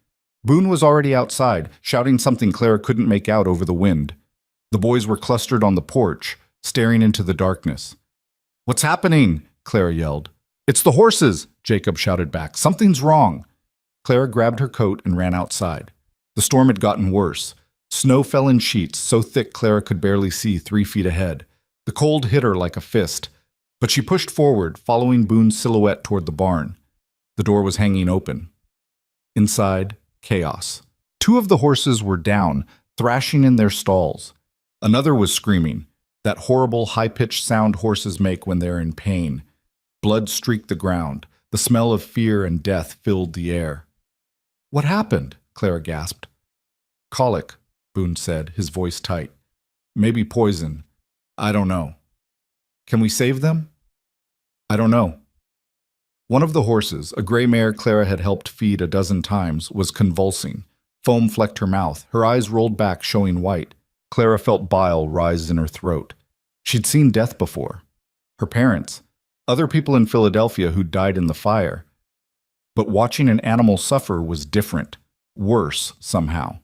Boone was already outside, shouting something Clara couldn't make out over the wind. The boys were clustered on the porch, staring into the darkness. "What's happening?" Clara yelled. "It's the horses," Jacob shouted back. "Something's wrong." Clara grabbed her coat and ran outside. The storm had gotten worse. Snow fell in sheets, so thick Clara could barely see 3 feet ahead. The cold hit her like a fist, but she pushed forward, following Boone's silhouette toward the barn. The door was hanging open. Inside, chaos. 2 of the horses were down, thrashing in their stalls. Another was screaming, that horrible high-pitched sound horses make when they're in pain. Blood streaked the ground. The smell of fear and death filled the air. "What happened?" Clara gasped. "Colic," Boone said, his voice tight. "Maybe poison. I don't know." "Can we save them?" "I don't know." One of the horses, a gray mare Clara had helped feed a dozen times, was convulsing. Foam flecked her mouth. Her eyes rolled back, showing white. Clara felt bile rise in her throat. She'd seen death before. Her parents, other people in Philadelphia who'd died in the fire. But watching an animal suffer was different, worse somehow.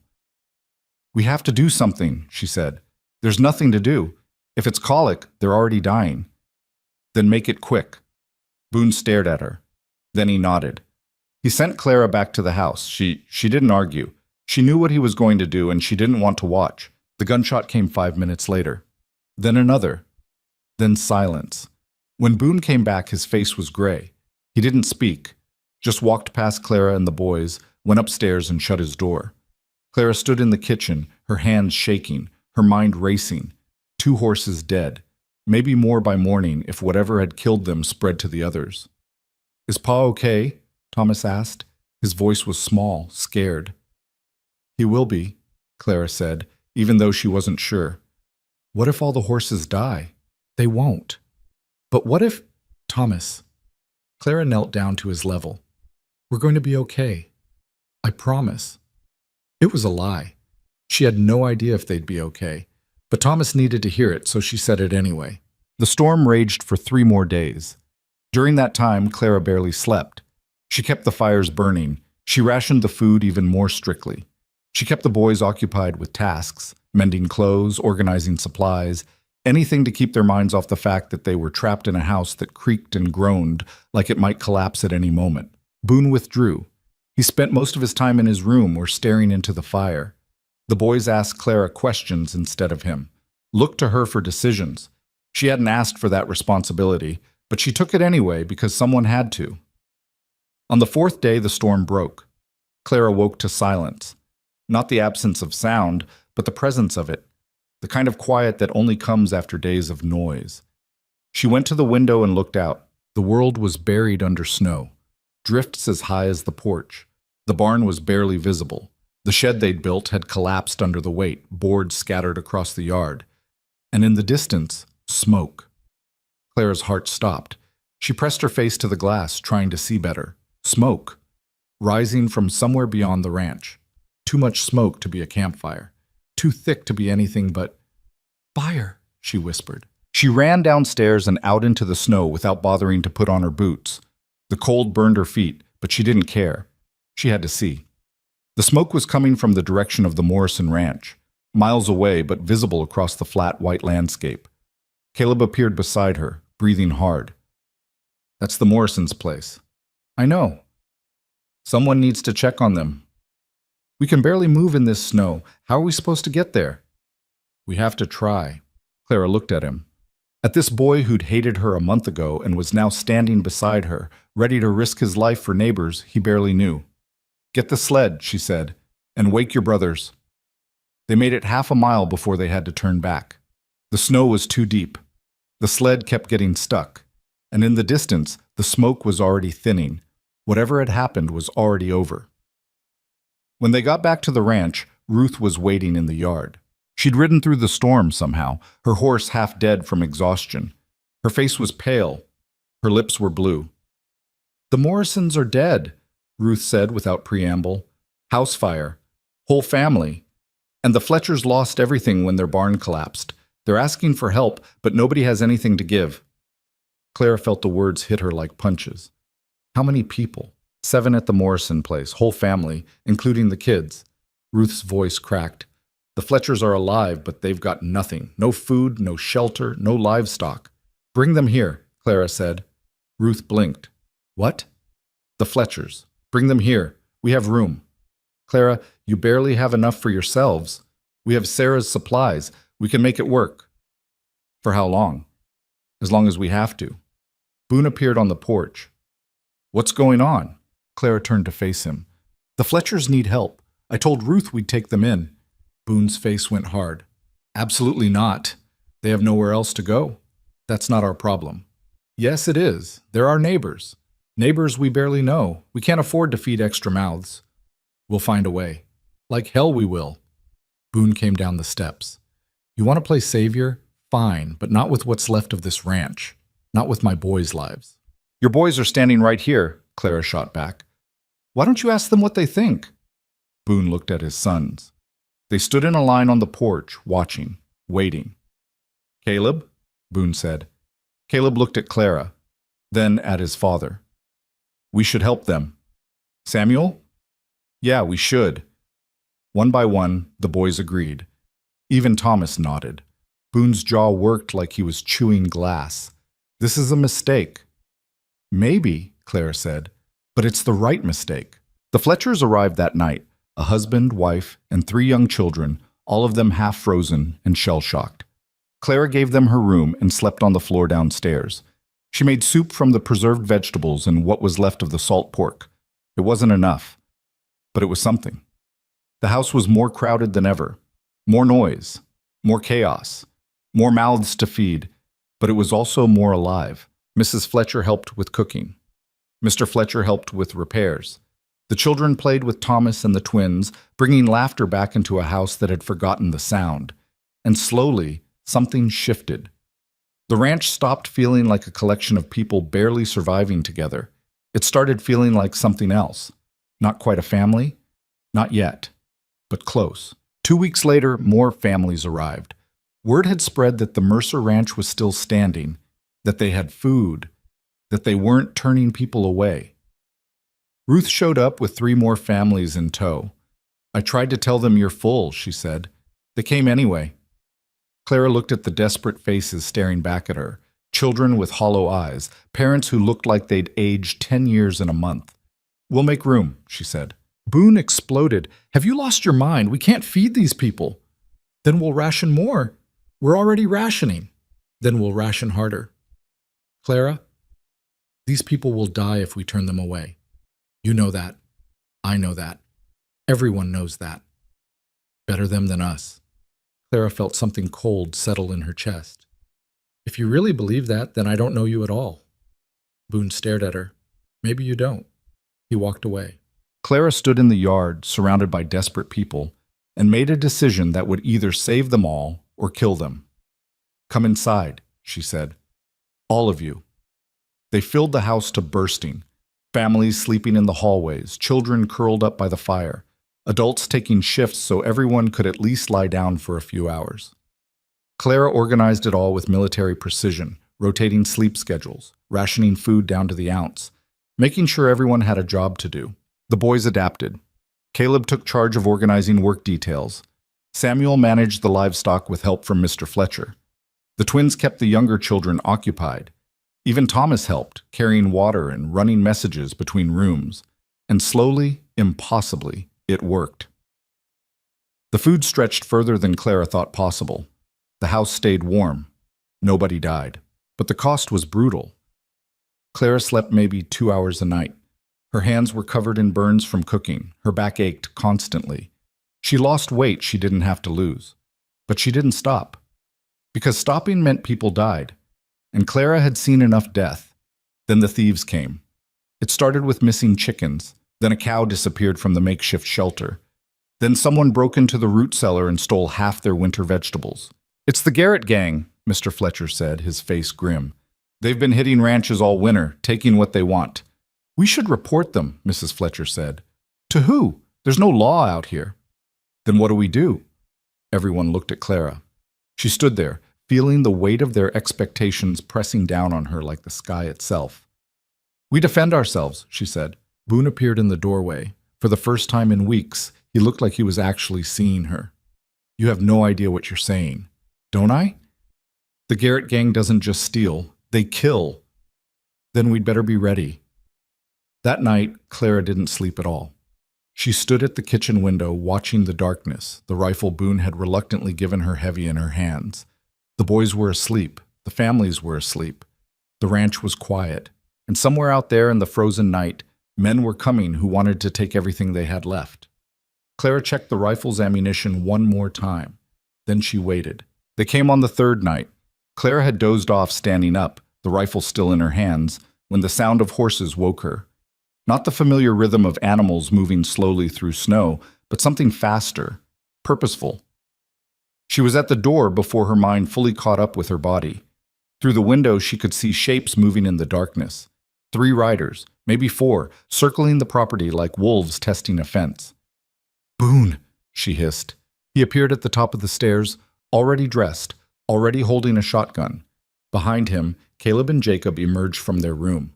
"We have to do something," she said. "There's nothing to do. If it's colic, they're already dying." "Then make it quick." Boone stared at her. Then he nodded. He sent Clara back to the house. She didn't argue. She knew what he was going to do, and she didn't want to watch. The gunshot came 5 minutes later. Then another. Then silence. When Boone came back, his face was gray. He didn't speak, just walked past Clara and the boys, went upstairs and shut his door. Clara stood in the kitchen, her hands shaking, her mind racing. 2 horses dead. Maybe more by morning if whatever had killed them spread to the others. "Is Pa okay?" Thomas asked. His voice was small, scared. "He will be," Clara said, even though she wasn't sure. "What if all the horses die?" "They won't." "But what if—" "Thomas." Clara knelt down to his level. "We're going to be okay. I promise." It was a lie. She had no idea if they'd be okay. But Thomas needed to hear it, so she said it anyway. The storm raged for 3 more days. During that time, Clara barely slept. She kept the fires burning. She rationed the food even more strictly. She kept the boys occupied with tasks, mending clothes, organizing supplies, anything to keep their minds off the fact that they were trapped in a house that creaked and groaned like it might collapse at any moment. Boone withdrew. He spent most of his time in his room or staring into the fire. The boys asked Clara questions instead of him, looked to her for decisions. She hadn't asked for that responsibility, but she took it anyway because someone had to. On the 4th day, the storm broke. Clara woke to silence. Not the absence of sound, but the presence of it, the kind of quiet that only comes after days of noise. She went to the window and looked out. The world was buried under snow, drifts as high as the porch. The barn was barely visible. The shed they'd built had collapsed under the weight, boards scattered across the yard. And in the distance, smoke. Clara's heart stopped. She pressed her face to the glass, trying to see better. Smoke, rising from somewhere beyond the ranch. Too much smoke to be a campfire. Too thick to be anything but fire, she whispered. She ran downstairs and out into the snow without bothering to put on her boots. The cold burned her feet, but she didn't care. She had to see. The smoke was coming from the direction of the Morrison Ranch, miles away but visible across the flat white landscape. Caleb appeared beside her, breathing hard. "That's the Morrisons' place." "I know." "Someone needs to check on them." "We can barely move in this snow. How are we supposed to get there?" "We have to try." Clara looked at him. At this boy who'd hated her a month ago and was now standing beside her, ready to risk his life for neighbors he barely knew. "Get the sled," she said, "and wake your brothers." They made it half a mile before they had to turn back. The snow was too deep. The sled kept getting stuck, and in the distance, the smoke was already thinning. Whatever had happened was already over. When they got back to the ranch, Ruth was waiting in the yard. She'd ridden through the storm somehow, her horse half dead from exhaustion. Her face was pale. Her lips were blue. "The Morrisons are dead," Ruth said without preamble. "House fire. Whole family. And the Fletchers lost everything when their barn collapsed. They're asking for help, but nobody has anything to give." Clara felt the words hit her like punches. How many people? 7 at the Morrison place, whole family, including the kids. Ruth's voice cracked. "The Fletchers are alive, but they've got nothing. No food, no shelter, no livestock." "Bring them here," Clara said. Ruth blinked. "What?" "The Fletchers. Bring them here. We have room." "Clara, you barely have enough for yourselves. We have Sarah's supplies. We can make it work." "For how long?" "As long as we have to." Boone appeared on the porch. "What's going on?" Clara turned to face him. "The Fletchers need help. I told Ruth we'd take them in." Boone's face went hard. "Absolutely not. They have nowhere else to go. That's not our problem." "Yes, it is. They're our neighbors. Neighbors we barely know. We can't afford to feed extra mouths. We'll find a way. Like hell we will." Boone came down the steps. "You want to play savior? Fine, but not with what's left of this ranch. Not with my boys' lives." "Your boys are standing right here," Clara shot back. "Why don't you ask them what they think?" Boone looked at his sons. They stood in a line on the porch, watching, waiting. "Caleb?" Boone said. Caleb looked at Clara, then at his father. "We should help them." "Samuel?" "Yeah, we should." One by one, the boys agreed. Even Thomas nodded. Boone's jaw worked like he was chewing glass. "This is a mistake." "Maybe," Clara said, "but it's the right mistake." The Fletchers arrived that night, a husband, wife, and 3 young children, all of them half frozen and shell-shocked. Clara gave them her room and slept on the floor downstairs. She made soup from the preserved vegetables and what was left of the salt pork. It wasn't enough, but it was something. The house was more crowded than ever. More noise, more chaos, more mouths to feed, but it was also more alive. Mrs. Fletcher helped with cooking. Mr. Fletcher helped with repairs. The children played with Thomas and the twins, bringing laughter back into a house that had forgotten the sound. And slowly, something shifted. The ranch stopped feeling like a collection of people barely surviving together. It started feeling like something else. Not quite a family, not yet, but close. 2 weeks later, more families arrived. Word had spread that the Mercer Ranch was still standing, that they had food, that they weren't turning people away. Ruth showed up with 3 more families in tow. "I tried to tell them you're full," she said. "They came anyway." Clara looked at the desperate faces staring back at her, children with hollow eyes, parents who looked like they'd aged 10 years in a month. "We'll make room," she said. Boone exploded. "Have you lost your mind? We can't feed these people." "Then we'll ration more. We're already rationing." "Then we'll ration harder." "Clara, these people will die if we turn them away. You know that. I know that. Everyone knows that. Better them than us." Clara felt something cold settle in her chest. "If you really believe that, then I don't know you at all." Boone stared at her. "Maybe you don't." He walked away. Clara stood in the yard, surrounded by desperate people, and made a decision that would either save them all or kill them. "Come inside," she said. "All of you." They filled the house to bursting. Families sleeping in the hallways, children curled up by the fire, adults taking shifts so everyone could at least lie down for a few hours. Clara organized it all with military precision, rotating sleep schedules, rationing food down to the ounce, making sure everyone had a job to do. The boys adapted. Caleb took charge of organizing work details. Samuel managed the livestock with help from Mr. Fletcher. The twins kept the younger children occupied. Even Thomas helped, carrying water and running messages between rooms. And slowly, impossibly, it worked. The food stretched further than Clara thought possible. The house stayed warm. Nobody died. But the cost was brutal. Clara slept maybe 2 hours a night. Her hands were covered in burns from cooking. Her back ached constantly. She lost weight she didn't have to lose. But she didn't stop. Because stopping meant people died. And Clara had seen enough death. Then the thieves came. It started with missing chickens. Then a cow disappeared from the makeshift shelter. Then someone broke into the root cellar and stole half their winter vegetables. "It's the Garrett gang," Mr. Fletcher said, his face grim. "They've been hitting ranches all winter, taking what they want." "We should report them," Mrs. Fletcher said. "To who? There's no law out here." "Then what do we do?" Everyone looked at Clara. She stood there, feeling the weight of their expectations pressing down on her like the sky itself. "We defend ourselves," she said. Boone appeared in the doorway. For the first time in weeks, he looked like he was actually seeing her. "You have no idea what you're saying." "Don't I?" "The Garrett gang doesn't just steal, they kill." "Then we'd better be ready." That night, Clara didn't sleep at all. She stood at the kitchen window watching the darkness, the rifle Boone had reluctantly given her heavy in her hands. The boys were asleep. The families were asleep. The ranch was quiet. And somewhere out there in the frozen night, men were coming who wanted to take everything they had left. Clara checked the rifle's ammunition one more time. Then she waited. They came on the third night. Clara had dozed off standing up, the rifle still in her hands, when the sound of horses woke her. Not the familiar rhythm of animals moving slowly through snow, but something faster, purposeful. She was at the door before her mind fully caught up with her body. Through the window, she could see shapes moving in the darkness. 3 riders, maybe 4, circling the property like wolves testing a fence. "Boone," she hissed. He appeared at the top of the stairs, already dressed, already holding a shotgun. Behind him, Caleb and Jacob emerged from their room.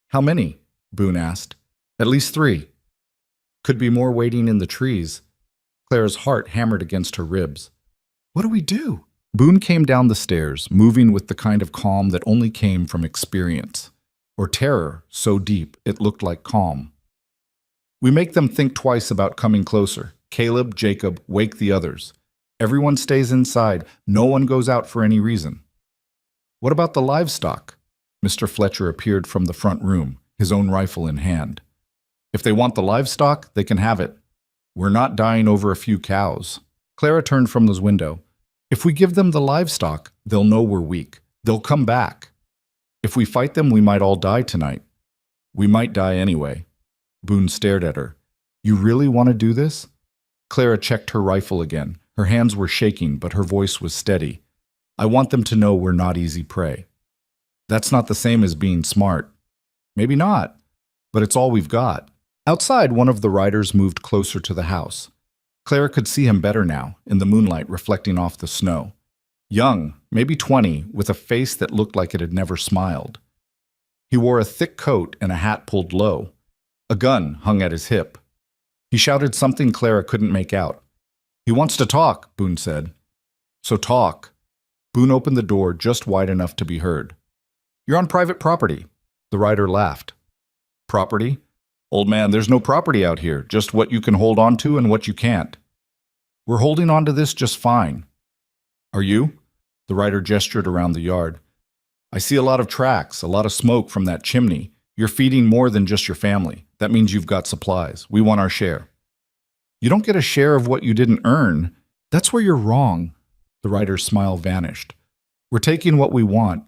"How many?" Boone asked. "At least 3. Could be more waiting in the trees." Clara's heart hammered against her ribs. "What do we do?" Boone came down the stairs, moving with the kind of calm that only came from experience. Or terror, so deep it looked like calm. "We make them think twice about coming closer. Caleb, Jacob, wake the others. Everyone stays inside. No one goes out for any reason." "What about the livestock?" Mr. Fletcher appeared from the front room, his own rifle in hand. "If they want the livestock, they can have it. We're not dying over a few cows." Clara turned from the window. "If we give them the livestock, they'll know we're weak. They'll come back. If we fight them, we might all die tonight." "We might die anyway." Boone stared at her. "You really want to do this?" Clara checked her rifle again. Her hands were shaking, but her voice was steady. "I want them to know we're not easy prey." "That's not the same as being smart." "Maybe not, but it's all we've got." Outside, one of the riders moved closer to the house. Clara could see him better now, in the moonlight reflecting off the snow. Young, maybe 20, with a face that looked like it had never smiled. He wore a thick coat and a hat pulled low. A gun hung at his hip. He shouted something Clara couldn't make out. "He wants to talk," Boone said. "So talk." Boone opened the door just wide enough to be heard. "You're on private property." The rider laughed. "Property? Old man, there's no property out here, just what you can hold on to and what you can't. We're holding on to this just fine." "Are you?" The rider gestured around the yard. "I see a lot of tracks, a lot of smoke from that chimney. You're feeding more than just your family. That means you've got supplies. We want our share." "You don't get a share of what you didn't earn. That's where you're wrong." The rider's smile vanished. "We're taking what we want.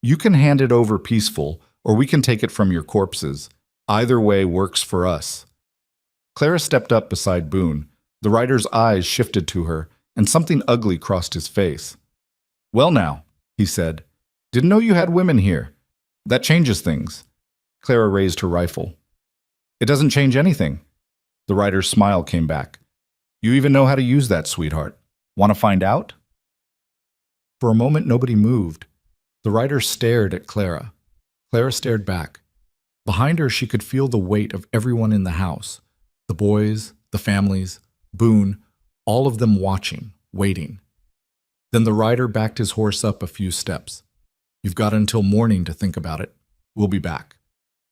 You can hand it over peaceful, or we can take it from your corpses. Either way works for us." Clara stepped up beside Boone. The rider's eyes shifted to her, and something ugly crossed his face. "Well now," he said, "didn't know you had women here. That changes things." Clara raised her rifle. "It doesn't change anything." The rider's smile came back. "You even know how to use that, sweetheart. Want to find out?" For a moment, nobody moved. The rider stared at Clara. Clara stared back. Behind her, she could feel the weight of everyone in the house. The boys, the families, Boone, all of them watching, waiting. Then the rider backed his horse up a few steps. "You've got until morning to think about it. We'll be back.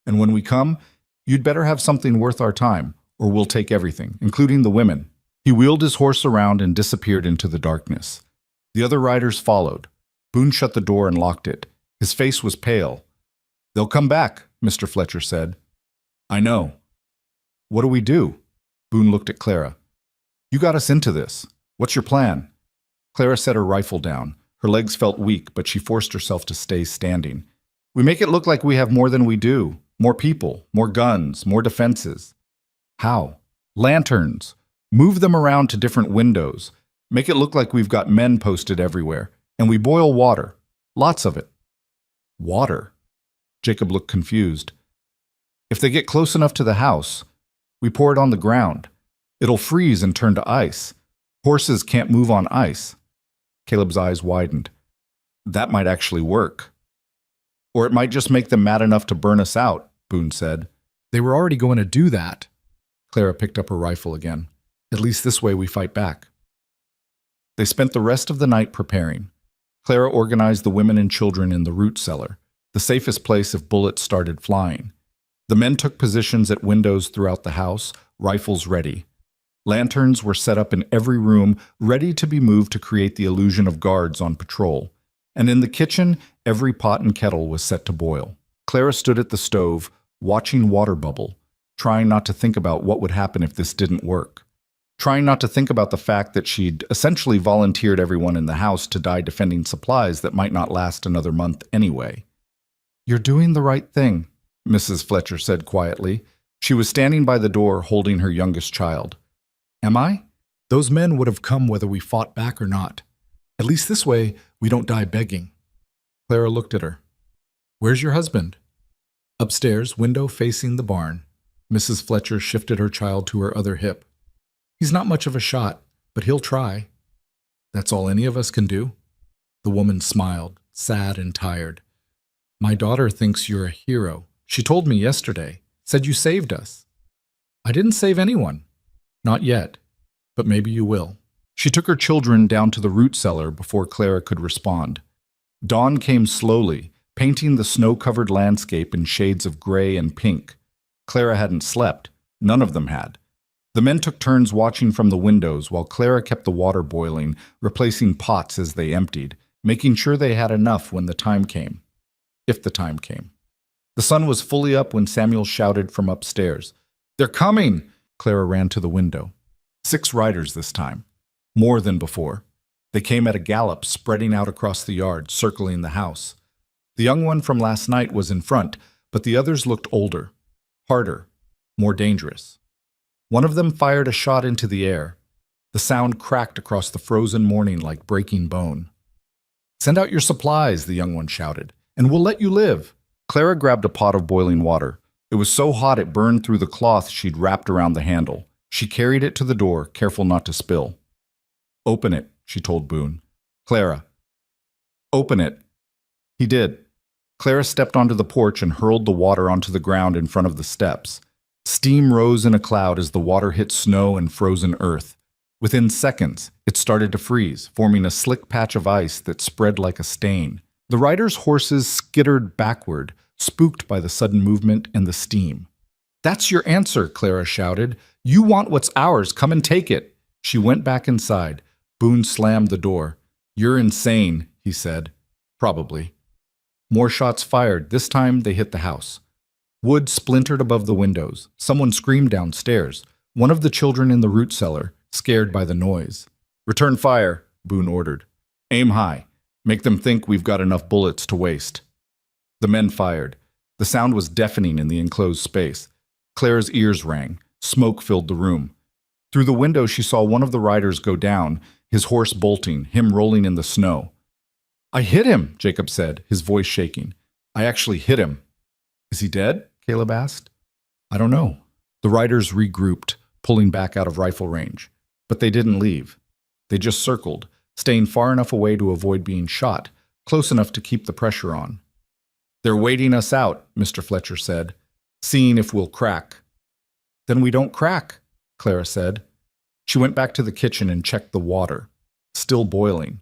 And when we come, you'd better have something worth our time, or we'll take everything, including the women." He wheeled his horse around and disappeared into the darkness. The other riders followed. Boone shut the door and locked it. His face was pale. "They'll come back," Mr. Fletcher said. "I know." "What do we do?" Boone looked at Clara. You got us into this. What's your plan? Clara set her rifle down. Her legs felt weak, but she forced herself to stay standing. We make it look like we have more than we do. More people, more guns, more defenses. How? Lanterns. Move them around to different windows. Make it look like we've got men posted everywhere. And we boil water. Lots of it. Water? Jacob looked confused. If they get close enough to the house, we pour it on the ground. It'll freeze and turn to ice. Horses can't move on ice. Caleb's eyes widened. That might actually work. Or it might just make them mad enough to burn us out, Boone said. They were already going to do that. Clara picked up her rifle again. At least this way we fight back. They spent the rest of the night preparing. Clara organized the women and children in the root cellar, the safest place if bullets started flying. The men took positions at windows throughout the house, rifles ready. Lanterns were set up in every room, ready to be moved to create the illusion of guards on patrol. And in the kitchen, every pot and kettle was set to boil. Clara stood at the stove, watching water bubble, trying not to think about what would happen if this didn't work. Trying not to think about the fact that she'd essentially volunteered everyone in the house to die defending supplies that might not last another month anyway. You're doing the right thing, Mrs. Fletcher said quietly. She was standing by the door holding her youngest child. Am I? Those men would have come whether we fought back or not. At least this way, we don't die begging. Clara looked at her. Where's your husband? Upstairs, window facing the barn. Mrs. Fletcher shifted her child to her other hip. He's not much of a shot, but he'll try. That's all any of us can do. The woman smiled, sad and tired. My daughter thinks you're a hero. She told me yesterday, said you saved us. I didn't save anyone. Not yet, but maybe you will. She took her children down to the root cellar before Clara could respond. Dawn came slowly, painting the snow-covered landscape in shades of gray and pink. Clara hadn't slept. None of them had. The men took turns watching from the windows while Clara kept the water boiling, replacing pots as they emptied, making sure they had enough when the time came. If the time came. The sun was fully up when Samuel shouted from upstairs. They're coming! Clara ran to the window. 6 riders this time. More than before. They came at a gallop, spreading out across the yard, circling the house. The young one from last night was in front, but the others looked older, harder, more dangerous. One of them fired a shot into the air. The sound cracked across the frozen morning like breaking bone. Send out your supplies, the young one shouted, and we'll let you live. Clara grabbed a pot of boiling water. It was so hot it burned through the cloth she'd wrapped around the handle. She carried it to the door, careful not to spill. Open it, she told Boone. Clara. Open it. He did. Clara stepped onto the porch and hurled the water onto the ground in front of the steps. Steam rose in a cloud as the water hit snow and frozen earth. Within seconds, it started to freeze, forming a slick patch of ice that spread like a stain. The riders' horses skittered backward, spooked by the sudden movement and the steam. That's your answer, Clara shouted. You want what's ours. Come and take it. She went back inside. Boone slammed the door. You're insane, he said. Probably. More shots fired. This time they hit the house. Wood splintered above the windows. Someone screamed downstairs. One of the children in the root cellar, scared by the noise. Return fire, Boone ordered. Aim high. Make them think we've got enough bullets to waste. The men fired. The sound was deafening in the enclosed space. Clara's ears rang. Smoke filled the room. Through the window she saw one of the riders go down, his horse bolting, him rolling in the snow. I hit him, Jacob said, his voice shaking. I actually hit him. Is he dead? Caleb asked. I don't know. The riders regrouped, pulling back out of rifle range. But they didn't leave. They just circled, staying far enough away to avoid being shot, close enough to keep the pressure on. They're waiting us out, Mr. Fletcher said, seeing if we'll crack. Then we don't crack, Clara said. She went back to the kitchen and checked the water, still boiling.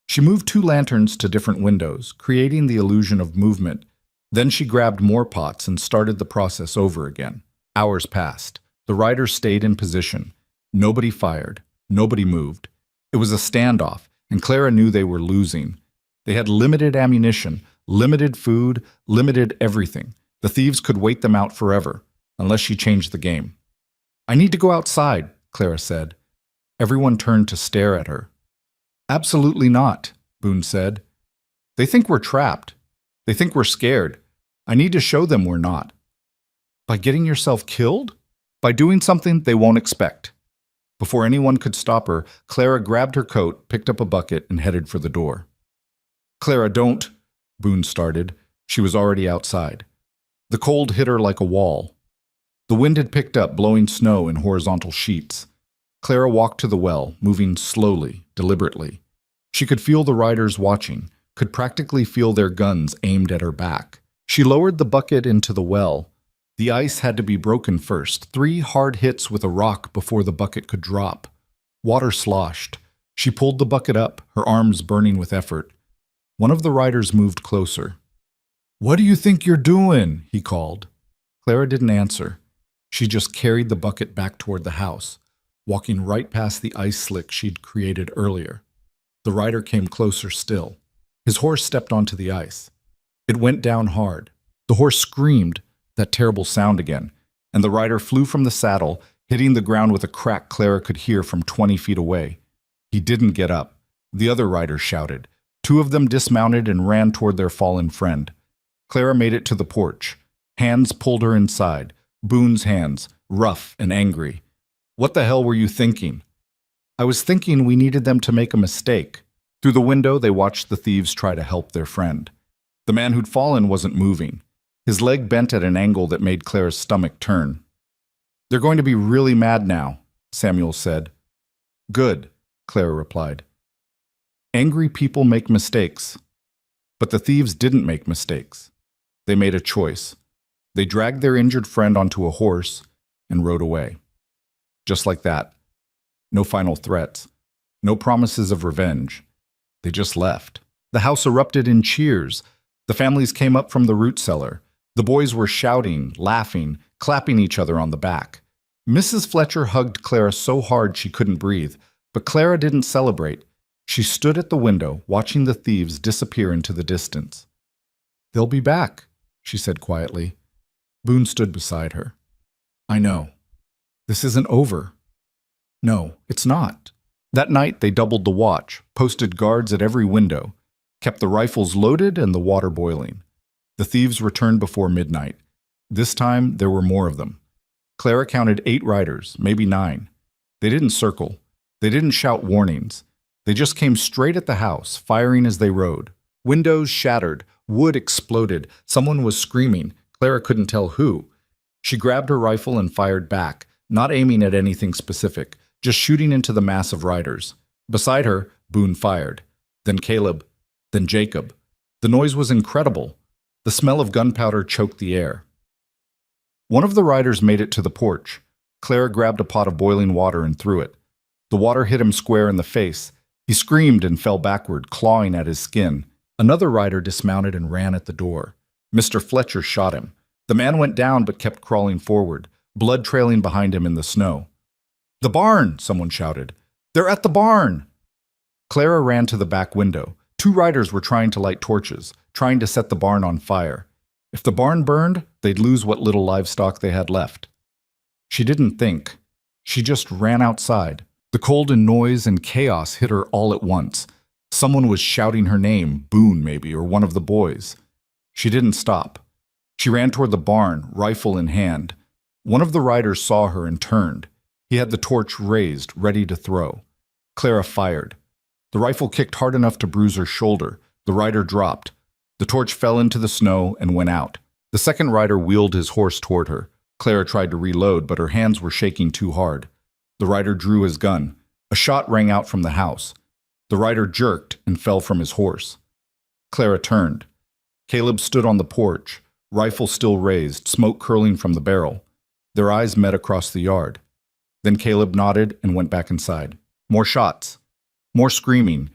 She moved 2 lanterns to different windows, creating the illusion of movement. Then she grabbed more pots and started the process over again. Hours passed. The riders stayed in position. Nobody fired. Nobody moved. It was a standoff, and Clara knew they were losing. They had limited ammunition, limited food, limited everything. The thieves could wait them out forever, unless she changed the game. I need to go outside, Clara said. Everyone turned to stare at her. "Absolutely not," Boone said. "They think we're trapped. They think we're scared. I need to show them we're not." "By getting yourself killed?" "By doing something they won't expect." Before anyone could stop her, Clara grabbed her coat, picked up a bucket, and headed for the door. "Clara, don't," Boone started. She was already outside. The cold hit her like a wall. The wind had picked up, blowing snow in horizontal sheets. Clara walked to the well, moving slowly, deliberately. She could feel the riders watching, could practically feel their guns aimed at her back. She lowered the bucket into the well. The ice had to be broken first, 3 hard hits with a rock before the bucket could drop. Water sloshed. She pulled the bucket up, her arms burning with effort. One of the riders moved closer. "What do you think you're doing?" he called. Clara didn't answer. She just carried the bucket back toward the house, walking right past the ice slick she'd created earlier. The rider came closer still. His horse stepped onto the ice. It went down hard. The horse screamed, that terrible sound again, and the rider flew from the saddle, hitting the ground with a crack Clara could hear from 20 feet away. He didn't get up. The other riders shouted. 2 of them dismounted and ran toward their fallen friend. Clara made it to the porch. Hands pulled her inside. Boone's hands, rough and angry. "What the hell were you thinking?" "I was thinking we needed them to make a mistake." Through the window, they watched the thieves try to help their friend. The man who'd fallen wasn't moving. His leg bent at an angle that made Clara's stomach turn. "They're going to be really mad now," Samuel said. "Good," Clara replied. "Angry people make mistakes." But the thieves didn't make mistakes. They made a choice. They dragged their injured friend onto a horse and rode away. Just like that. No final threats. No promises of revenge. They just left. The house erupted in cheers. The families came up from the root cellar. The boys were shouting, laughing, clapping each other on the back. Mrs. Fletcher hugged Clara so hard she couldn't breathe, but Clara didn't celebrate. She stood at the window, watching the thieves disappear into the distance. "They'll be back," she said quietly. Boone stood beside her. "I know. This isn't over." "No, it's not." That night they doubled the watch, posted guards at every window, kept the rifles loaded and the water boiling. The thieves returned before midnight. This time there were more of them. Clara counted 8 riders, maybe 9. They didn't circle. They didn't shout warnings. They just came straight at the house, firing as they rode. Windows shattered. Wood exploded. Someone was screaming. Clara couldn't tell who. She grabbed her rifle and fired back, not aiming at anything specific, just shooting into the mass of riders. Beside her, Boone fired. Then Caleb. Then Jacob. The noise was incredible. The smell of gunpowder choked the air. One of the riders made it to the porch. Clara grabbed a pot of boiling water and threw it. The water hit him square in the face. He screamed and fell backward, clawing at his skin. Another rider dismounted and ran at the door. Mr. Fletcher shot him. The man went down but kept crawling forward, blood trailing behind him in the snow. "The barn!" someone shouted. "They're at the barn!" Clara ran to the back window. 2 riders were trying to light torches, trying to set the barn on fire. If the barn burned, they'd lose what little livestock they had left. She didn't think. She just ran outside. The cold and noise and chaos hit her all at once. Someone was shouting her name, Boone maybe, or one of the boys. She didn't stop. She ran toward the barn, rifle in hand. One of the riders saw her and turned. He had the torch raised, ready to throw. Clara fired. The rifle kicked hard enough to bruise her shoulder. The rider dropped. The torch fell into the snow and went out. The second rider wheeled his horse toward her. Clara tried to reload, but her hands were shaking too hard. The rider drew his gun. A shot rang out from the house. The rider jerked and fell from his horse. Clara turned. Caleb stood on the porch, rifle still raised, smoke curling from the barrel. Their eyes met across the yard. Then Caleb nodded and went back inside. More shots. More screaming.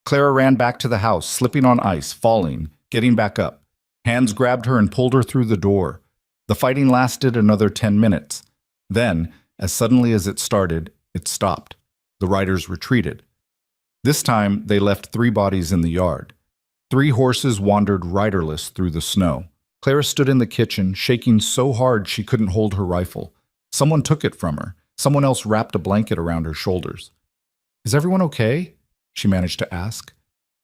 Clara ran back to the house, slipping on ice, falling, getting back up. Hands grabbed her and pulled her through the door. The fighting lasted another 10 minutes. Then, as suddenly as it started, it stopped. The riders retreated. This time, they left 3 bodies in the yard. 3 horses wandered riderless through the snow. Clara stood in the kitchen, shaking so hard she couldn't hold her rifle. Someone took it from her. Someone else wrapped a blanket around her shoulders. "Is everyone okay?" she managed to ask.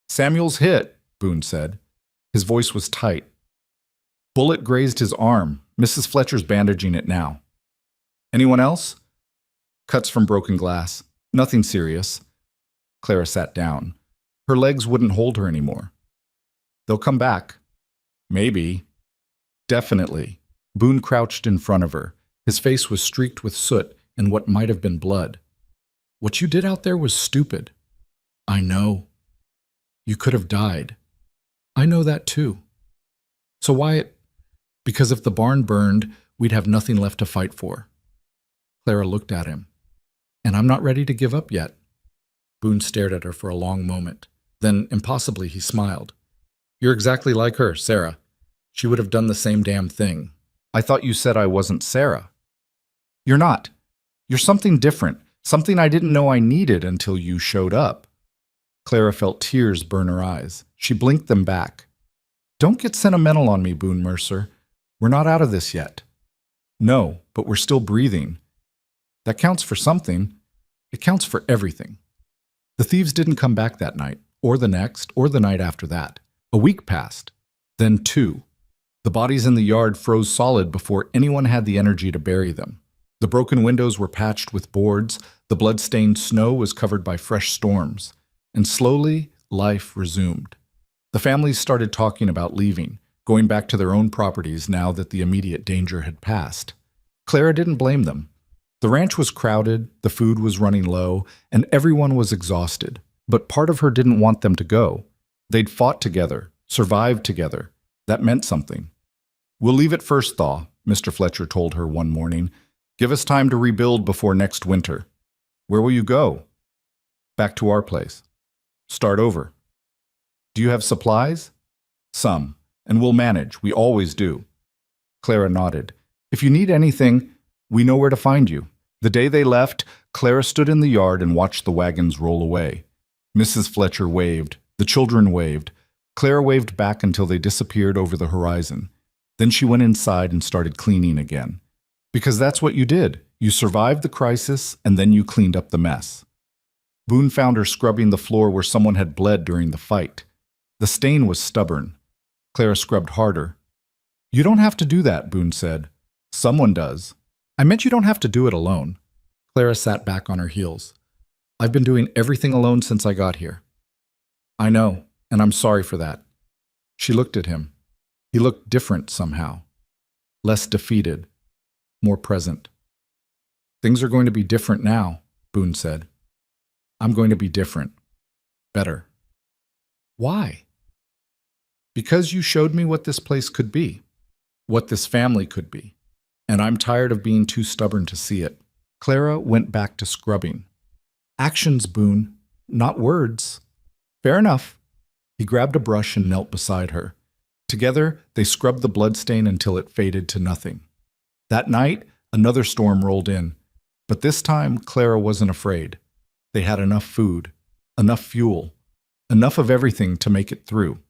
"Samuel's hit," Boone said. His voice was tight. "Bullet grazed his arm. Mrs. Fletcher's bandaging it now." "Anyone else?" "Cuts from broken glass. Nothing serious." Clara sat down. Her legs wouldn't hold her anymore. "They'll come back." "Maybe." "Definitely." Boone crouched in front of her. His face was streaked with soot and what might have been blood. "What you did out there was stupid." "I know." "You could have died." "I know that too." "So why Because if the barn burned, we'd have nothing left to fight for." Clara looked at him. "And I'm not ready to give up yet." Boone stared at her for a long moment. Then, impossibly, he smiled. "You're exactly like her, Sarah. She would have done the same damn thing." "I thought you said I wasn't Sarah." "You're not. You're something different, something I didn't know I needed until you showed up." Clara felt tears burn her eyes. She blinked them back. "Don't get sentimental on me, Boone Mercer. We're not out of this yet." "No, but we're still breathing." "That counts for something. It counts for everything." The thieves didn't come back that night, or the next, or the night after that. A week passed. Then 2. The bodies in the yard froze solid before anyone had the energy to bury them. The broken windows were patched with boards, the blood-stained snow was covered by fresh storms, and slowly, life resumed. The families started talking about leaving, going back to their own properties now that the immediate danger had passed. Clara didn't blame them. The ranch was crowded, the food was running low, and everyone was exhausted. But part of her didn't want them to go. They'd fought together, survived together. That meant something. "We'll leave at first thaw," Mr. Fletcher told her one morning. "Give us time to rebuild before next winter." "Where will you go?" "Back to our place. Start over." "Do you have supplies?" "Some, and we'll manage. We always do." Clara nodded. "If you need anything, we know where to find you." The day they left, Clara stood in the yard and watched the wagons roll away. Mrs. Fletcher waved. The children waved. Clara waved back until they disappeared over the horizon. Then she went inside and started cleaning again. Because that's what you did. You survived the crisis, and then you cleaned up the mess. Boone found her scrubbing the floor where someone had bled during the fight. The stain was stubborn. Clara scrubbed harder. "You don't have to do that," Boone said. "Someone does." "I meant you don't have to do it alone." Clara sat back on her heels. "I've been doing everything alone since I got here." "I know, and I'm sorry for that." She looked at him. He looked different somehow. Less defeated. More present. "Things are going to be different now," Boone said. "I'm going to be different. Better." "Why?" "Because you showed me what this place could be. What this family could be. And I'm tired of being too stubborn to see it." Clara went back to scrubbing. "Actions, Boone, not words." "Fair enough." He grabbed a brush and knelt beside her. Together, they scrubbed the bloodstain until it faded to nothing. That night, another storm rolled in. But this time, Clara wasn't afraid. They had enough food, enough fuel, enough of everything to make it through.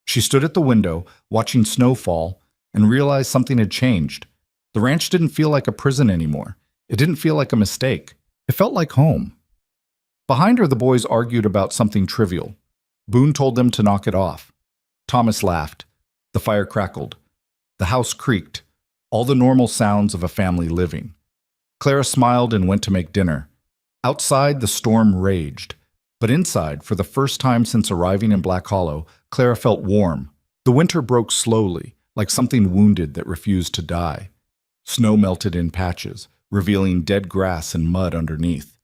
She stood at the window, watching snow fall, and realized something had changed. The ranch didn't feel like a prison anymore. It didn't feel like a mistake. It felt like home. Behind her, the boys argued about something trivial. Boone told them to knock it off. Thomas laughed. The fire crackled. The house creaked. All the normal sounds of a family living. Clara smiled and went to make dinner. Outside, the storm raged. But inside, for the first time since arriving in Black Hollow, Clara felt warm. The winter broke slowly, like something wounded that refused to die. Snow melted in patches, revealing dead grass and mud underneath.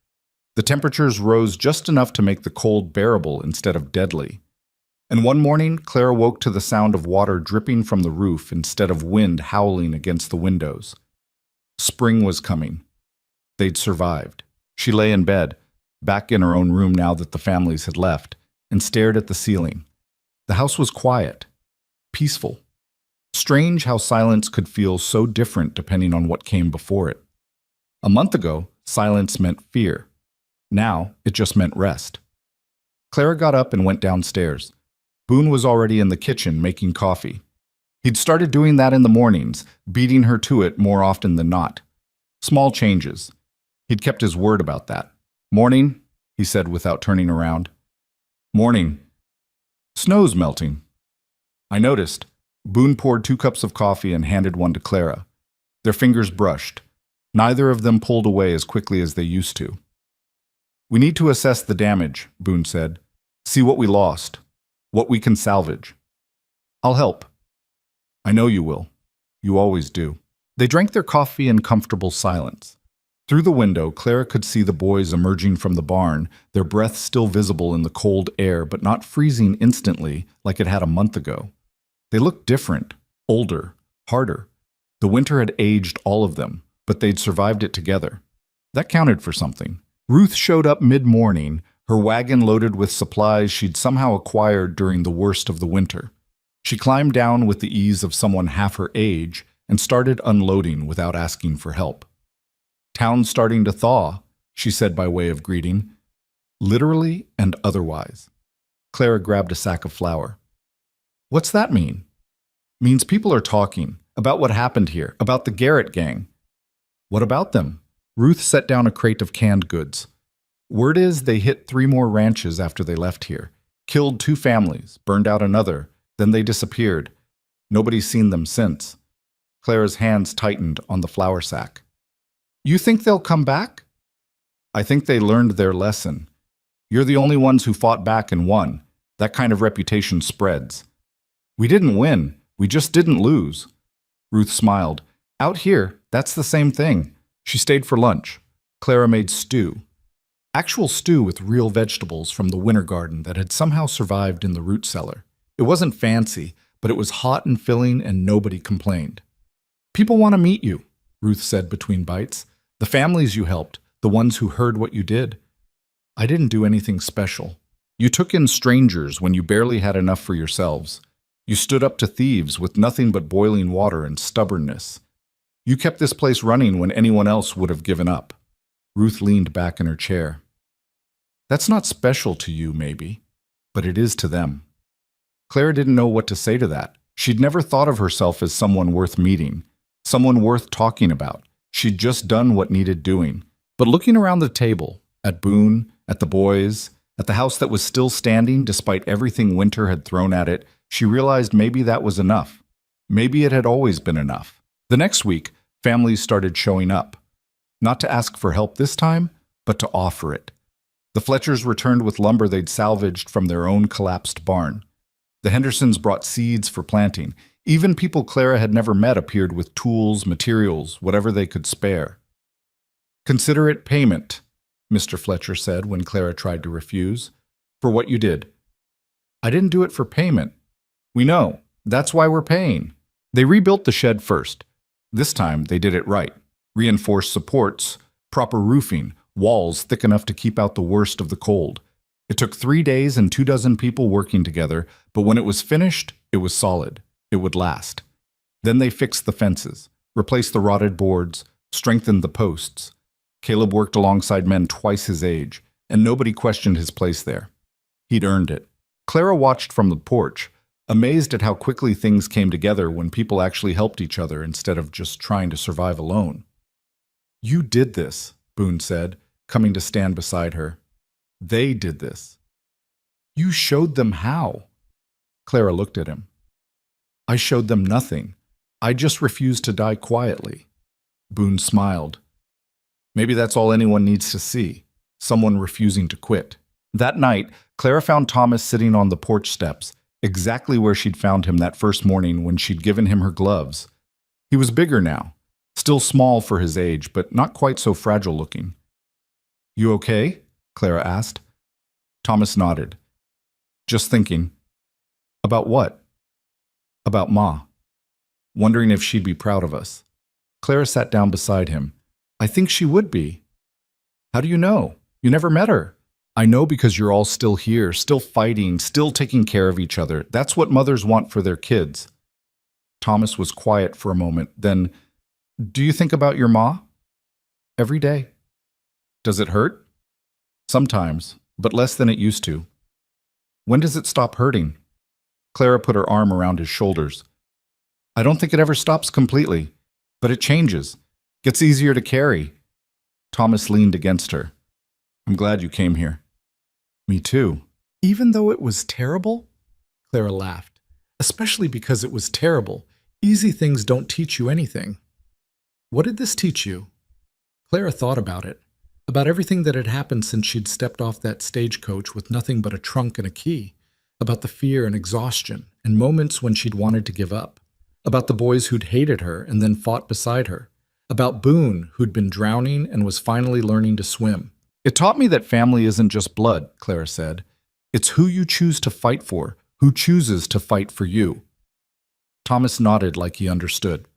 The temperatures rose just enough to make the cold bearable instead of deadly. And one morning, Clara woke to the sound of water dripping from the roof instead of wind howling against the windows. Spring was coming. They'd survived. She lay in bed, back in her own room now that the families had left, and stared at the ceiling. The house was quiet, peaceful. Strange how silence could feel so different depending on what came before it. A month ago, silence meant fear. Now, it just meant rest. Clara got up and went downstairs. Boone was already in the kitchen making coffee. He'd started doing that in the mornings, beating her to it more often than not. Small changes. He'd kept his word about that. "Morning," he said without turning around. "Morning. Snow's melting." I noticed. Boone poured 2 cups of coffee and handed one to Clara. Their fingers brushed. Neither of them pulled away as quickly as they used to. "We need to assess the damage," Boone said. "See what we lost. What we can salvage." "I'll help." "I know you will. You always do." They drank their coffee in comfortable silence. Through the window, Clara could see the boys emerging from the barn, their breath still visible in the cold air but not freezing instantly like it had a month ago. They looked different, older, harder. The winter had aged all of them, but they'd survived it together. That counted for something. Ruth showed up mid-morning, her wagon loaded with supplies she'd somehow acquired during the worst of the winter. She climbed down with the ease of someone half her age and started unloading without asking for help. "Town's starting to thaw," she said by way of greeting, literally and otherwise. Clara grabbed a sack of flour. "What's that mean?" "Means people are talking about what happened here, about the Garrett gang." "What about them?" Ruth set down a crate of canned goods. "Word is they hit 3 more ranches after they left here, killed 2 families, burned out another, then they disappeared. Nobody's seen them since." Clara's hands tightened on the flour sack. "You think they'll come back?" "I think they learned their lesson. You're the only ones who fought back and won. That kind of reputation spreads." "We didn't win. We just didn't lose." Ruth smiled. "Out here, that's the same thing." She stayed for lunch. Clara made stew. Actual stew with real vegetables from the winter garden that had somehow survived in the root cellar. It wasn't fancy, but it was hot and filling and nobody complained. "People want to meet you," Ruth said between bites. "The families you helped, the ones who heard what you did." "I didn't do anything special. You took in strangers when you barely had enough for yourselves. You stood up to thieves with nothing but boiling water and stubbornness. You kept this place running when anyone else would have given up." Ruth leaned back in her chair. "That's not special to you, maybe, but it is to them." Clara didn't know what to say to that. She'd never thought of herself as someone worth meeting, someone worth talking about. She'd just done what needed doing. But looking around the table, at Boone, at the boys, at the house that was still standing despite everything winter had thrown at it, she realized maybe that was enough. Maybe it had always been enough. The next week, families started showing up. Not to ask for help this time, but to offer it. The Fletchers returned with lumber they'd salvaged from their own collapsed barn. The Hendersons brought seeds for planting. Even people Clara had never met appeared with tools, materials, whatever they could spare. "Consider it payment," Mr. Fletcher said when Clara tried to refuse, "for what you did." "I didn't do it for payment." "We know. That's why we're paying." They rebuilt the shed first. This time they did it right. Reinforced supports, proper roofing, walls thick enough to keep out the worst of the cold. It took 3 days and 24 people working together, but when it was finished, it was solid. It would last. Then they fixed the fences, replaced the rotted boards, strengthened the posts. Caleb worked alongside men twice his age, and nobody questioned his place there. He'd earned it. Clara watched from the porch, amazed at how quickly things came together when people actually helped each other instead of just trying to survive alone. "You did this," Boone said, coming to stand beside her. "They did this." "You showed them how." Clara looked at him. "I showed them nothing. I just refused to die quietly." Boone smiled. "Maybe that's all anyone needs to see, someone refusing to quit." That night, Clara found Thomas sitting on the porch steps, exactly where she'd found him that first morning when she'd given him her gloves. He was bigger now, still small for his age, but not quite so fragile looking. "You okay?" Clara asked. Thomas nodded. "Just thinking." "About what?" "About Ma. Wondering if she'd be proud of us." Clara sat down beside him. "I think she would be." "How do you know? You never met her." "I know because you're all still here, still fighting, still taking care of each other. That's what mothers want for their kids." Thomas was quiet for a moment, then, "Do you think about your ma?" "Every day." "Does it hurt?" "Sometimes, but less than it used to." "When does it stop hurting?" Clara put her arm around his shoulders. "I don't think it ever stops completely, but it changes, gets easier to carry." Thomas leaned against her. I'm glad you came here. Me too. Even though it was terrible? Clara laughed. Especially because it was terrible. Easy things don't teach you anything. What did this teach you? Clara thought about it. About everything that had happened since she'd stepped off that stagecoach with nothing but a trunk and a key. About the fear and exhaustion, and moments when she'd wanted to give up. About the boys who'd hated her and then fought beside her. About Boone, who'd been drowning and was finally learning to swim. It taught me that family isn't just blood, Clara said. It's who you choose to fight for, who chooses to fight for you. Thomas nodded like he understood.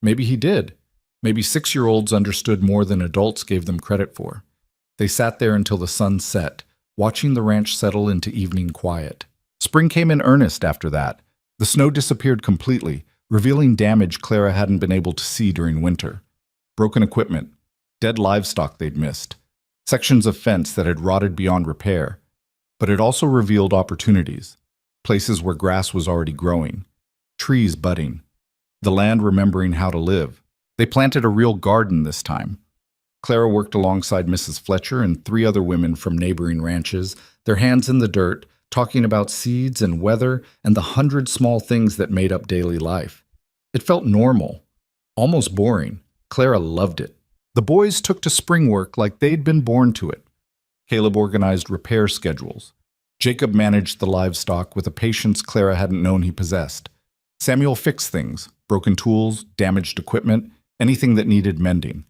Maybe he did. Maybe 6-year-olds understood more than adults gave them credit for. They sat there until the sun set, watching the ranch settle into evening quiet. Spring came in earnest after that. The snow disappeared completely, revealing damage Clara hadn't been able to see during winter. Broken equipment, dead livestock they'd missed, sections of fence that had rotted beyond repair. But it also revealed opportunities, places where grass was already growing, trees budding, the land remembering how to live. They planted a real garden this time. Clara worked alongside Mrs. Fletcher and 3 other women from neighboring ranches, their hands in the dirt, talking about seeds and weather and the 100 small things that made up daily life. It felt normal, almost boring. Clara loved it. The boys took to spring work like they'd been born to it. Caleb organized repair schedules. Jacob managed the livestock with a patience Clara hadn't known he possessed. Samuel fixed things, broken tools, damaged equipment, anything that needed mending.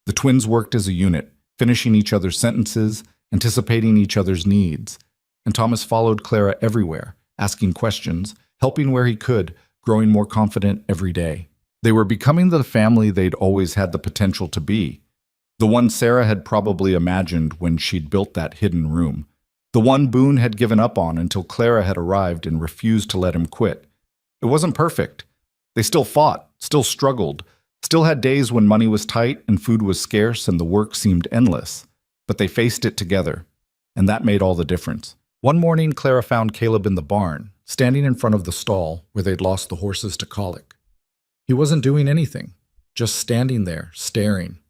The twins worked as a unit, finishing each other's sentences, anticipating each other's needs. And Thomas followed Clara everywhere, asking questions, helping where he could, growing more confident every day. They were becoming the family they'd always had the potential to be. The one Sarah had probably imagined when she'd built that hidden room. The one Boone had given up on until Clara had arrived and refused to let him quit. It wasn't perfect. They still fought, still struggled, still had days when money was tight and food was scarce and the work seemed endless. But they faced it together, and that made all the difference. One morning, Clara found Caleb in the barn, standing in front of the stall where they'd lost the horses to colic. He wasn't doing anything, just standing there, staring.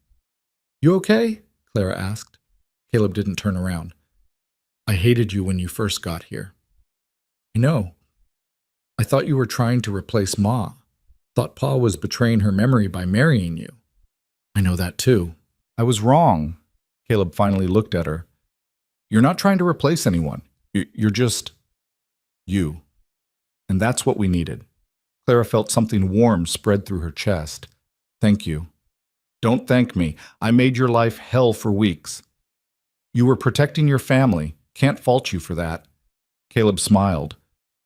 "You okay?" Clara asked. Caleb didn't turn around. "I hated you when you first got here." "I know. I thought you were trying to replace Ma. Thought Pa was betraying her memory by marrying you." "I know that too." I was wrong. Caleb finally looked at her. "You're not trying to replace anyone. You're just you. And that's what we needed." Clara felt something warm spread through her chest. "Thank you." "Don't thank me. I made your life hell for weeks." "You were protecting your family. Can't fault you for that." Caleb smiled.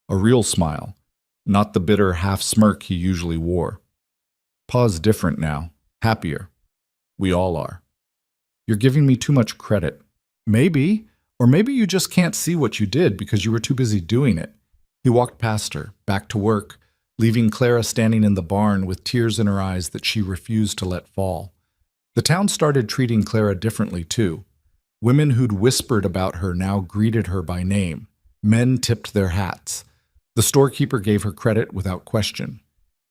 A real smile, not the bitter half-smirk he usually wore. "Pa's different now. Happier. We all are." "You're giving me too much credit." "Maybe. Or maybe you just can't see what you did because you were too busy doing it." He walked past her, back to work, leaving Clara standing in the barn with tears in her eyes that she refused to let fall. The town started treating Clara differently, too. Women who'd whispered about her now greeted her by name. Men tipped their hats. The storekeeper gave her credit without question.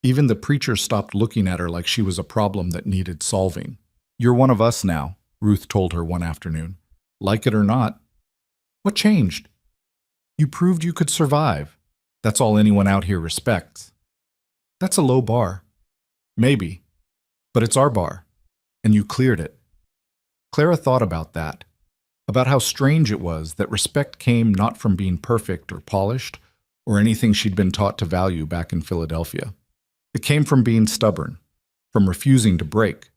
Even the preacher stopped looking at her like she was a problem that needed solving. "You're one of us now," Ruth told her one afternoon. "Like it or not." "What changed?" "You proved you could survive. That's all anyone out here respects." "That's a low bar." "Maybe. But it's our bar. And you cleared it." Clara thought about that. About how strange it was that respect came not from being perfect or polished or anything she'd been taught to value back in Philadelphia. It came from being stubborn, from refusing to break,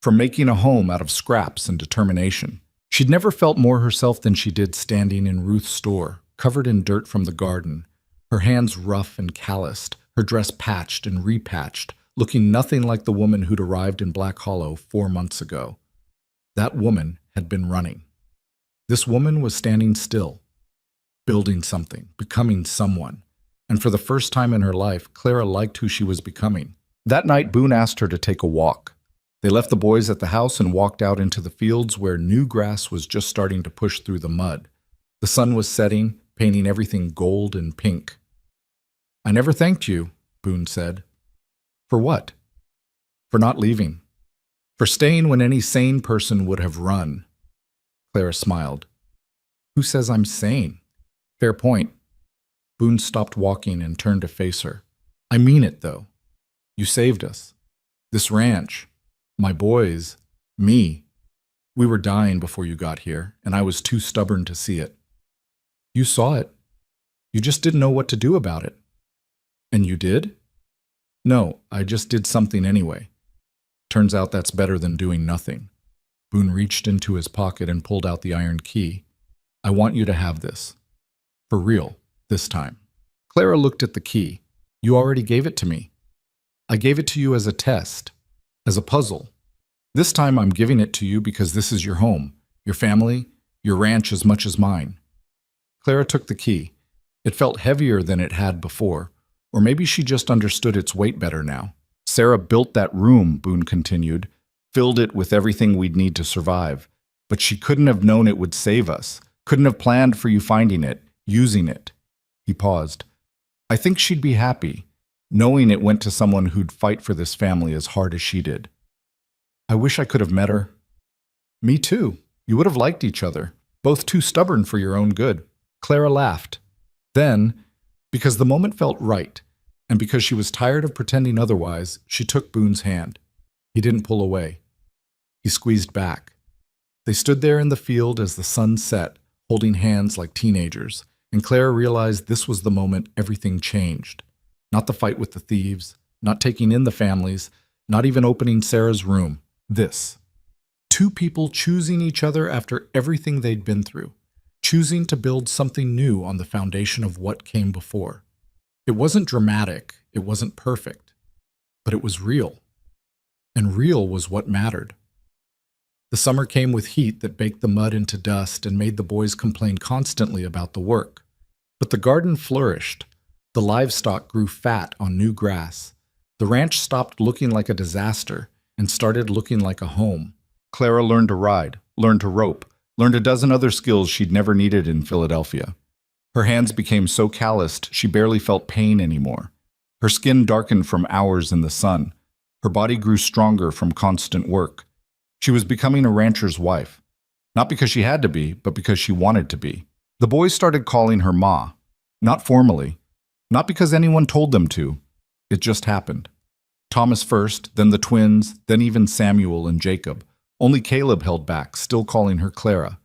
from making a home out of scraps and determination. She'd never felt more herself than she did standing in Ruth's store, covered in dirt from the garden, her hands rough and calloused, her dress patched and repatched, looking nothing like the woman who'd arrived in Black Hollow 4 months ago. That woman had been running. This woman was standing still, building something, becoming someone. And for the first time in her life, Clara liked who she was becoming. That night, Boone asked her to take a walk. They left the boys at the house and walked out into the fields where new grass was just starting to push through the mud. The sun was setting, painting everything gold and pink. "I never thanked you," Boone said. "For what?" "For not leaving." For staying when any sane person would have run. Clara smiled. Who says I'm sane? Fair point. Boone stopped walking and turned to face her. I mean it, though. You saved us. This ranch. My boys. Me. We were dying before you got here, and I was too stubborn to see it. You saw it. You just didn't know what to do about it. And you did? No, I just did something anyway. Turns out that's better than doing nothing. Boone reached into his pocket and pulled out the iron key. I want you to have this. For real, this time. Clara looked at the key. You already gave it to me. I gave it to you as a test, as a puzzle. This time I'm giving it to you because this is your home, your family, your ranch as much as mine. Clara took the key. It felt heavier than it had before, or maybe she just understood its weight better now. Sarah built that room, Boone continued, filled it with everything we'd need to survive, but she couldn't have known it would save us, couldn't have planned for you finding it, using it. He paused. I think she'd be happy, knowing it went to someone who'd fight for this family as hard as she did. I wish I could have met her. Me too. You would have liked each other, both too stubborn for your own good. Clara laughed. Then, because the moment felt right, and because she was tired of pretending otherwise, she took Boone's hand. He didn't pull away. He squeezed back. They stood there in the field as the sun set, holding hands like teenagers, and Clara realized this was the moment everything changed. Not the fight with the thieves, not taking in the families, not even opening Sarah's room. This. Two people choosing each other after everything they'd been through, choosing to build something new on the foundation of what came before. It wasn't dramatic, it wasn't perfect, but it was real. And real was what mattered. The summer came with heat that baked the mud into dust and made the boys complain constantly about the work. But the garden flourished. The livestock grew fat on new grass. The ranch stopped looking like a disaster and started looking like a home. Clara learned to ride, learned to rope, learned a dozen other skills she'd never needed in Philadelphia. Her hands became so calloused she barely felt pain anymore. Her skin darkened from hours in the sun. Her body grew stronger from constant work. She was becoming a rancher's wife. Not because she had to be, but because she wanted to be. The boys started calling her Ma. Not formally. Not because anyone told them to. It just happened. Thomas first, then the twins, then even Samuel and Jacob. Only Caleb held back, still calling her Clara.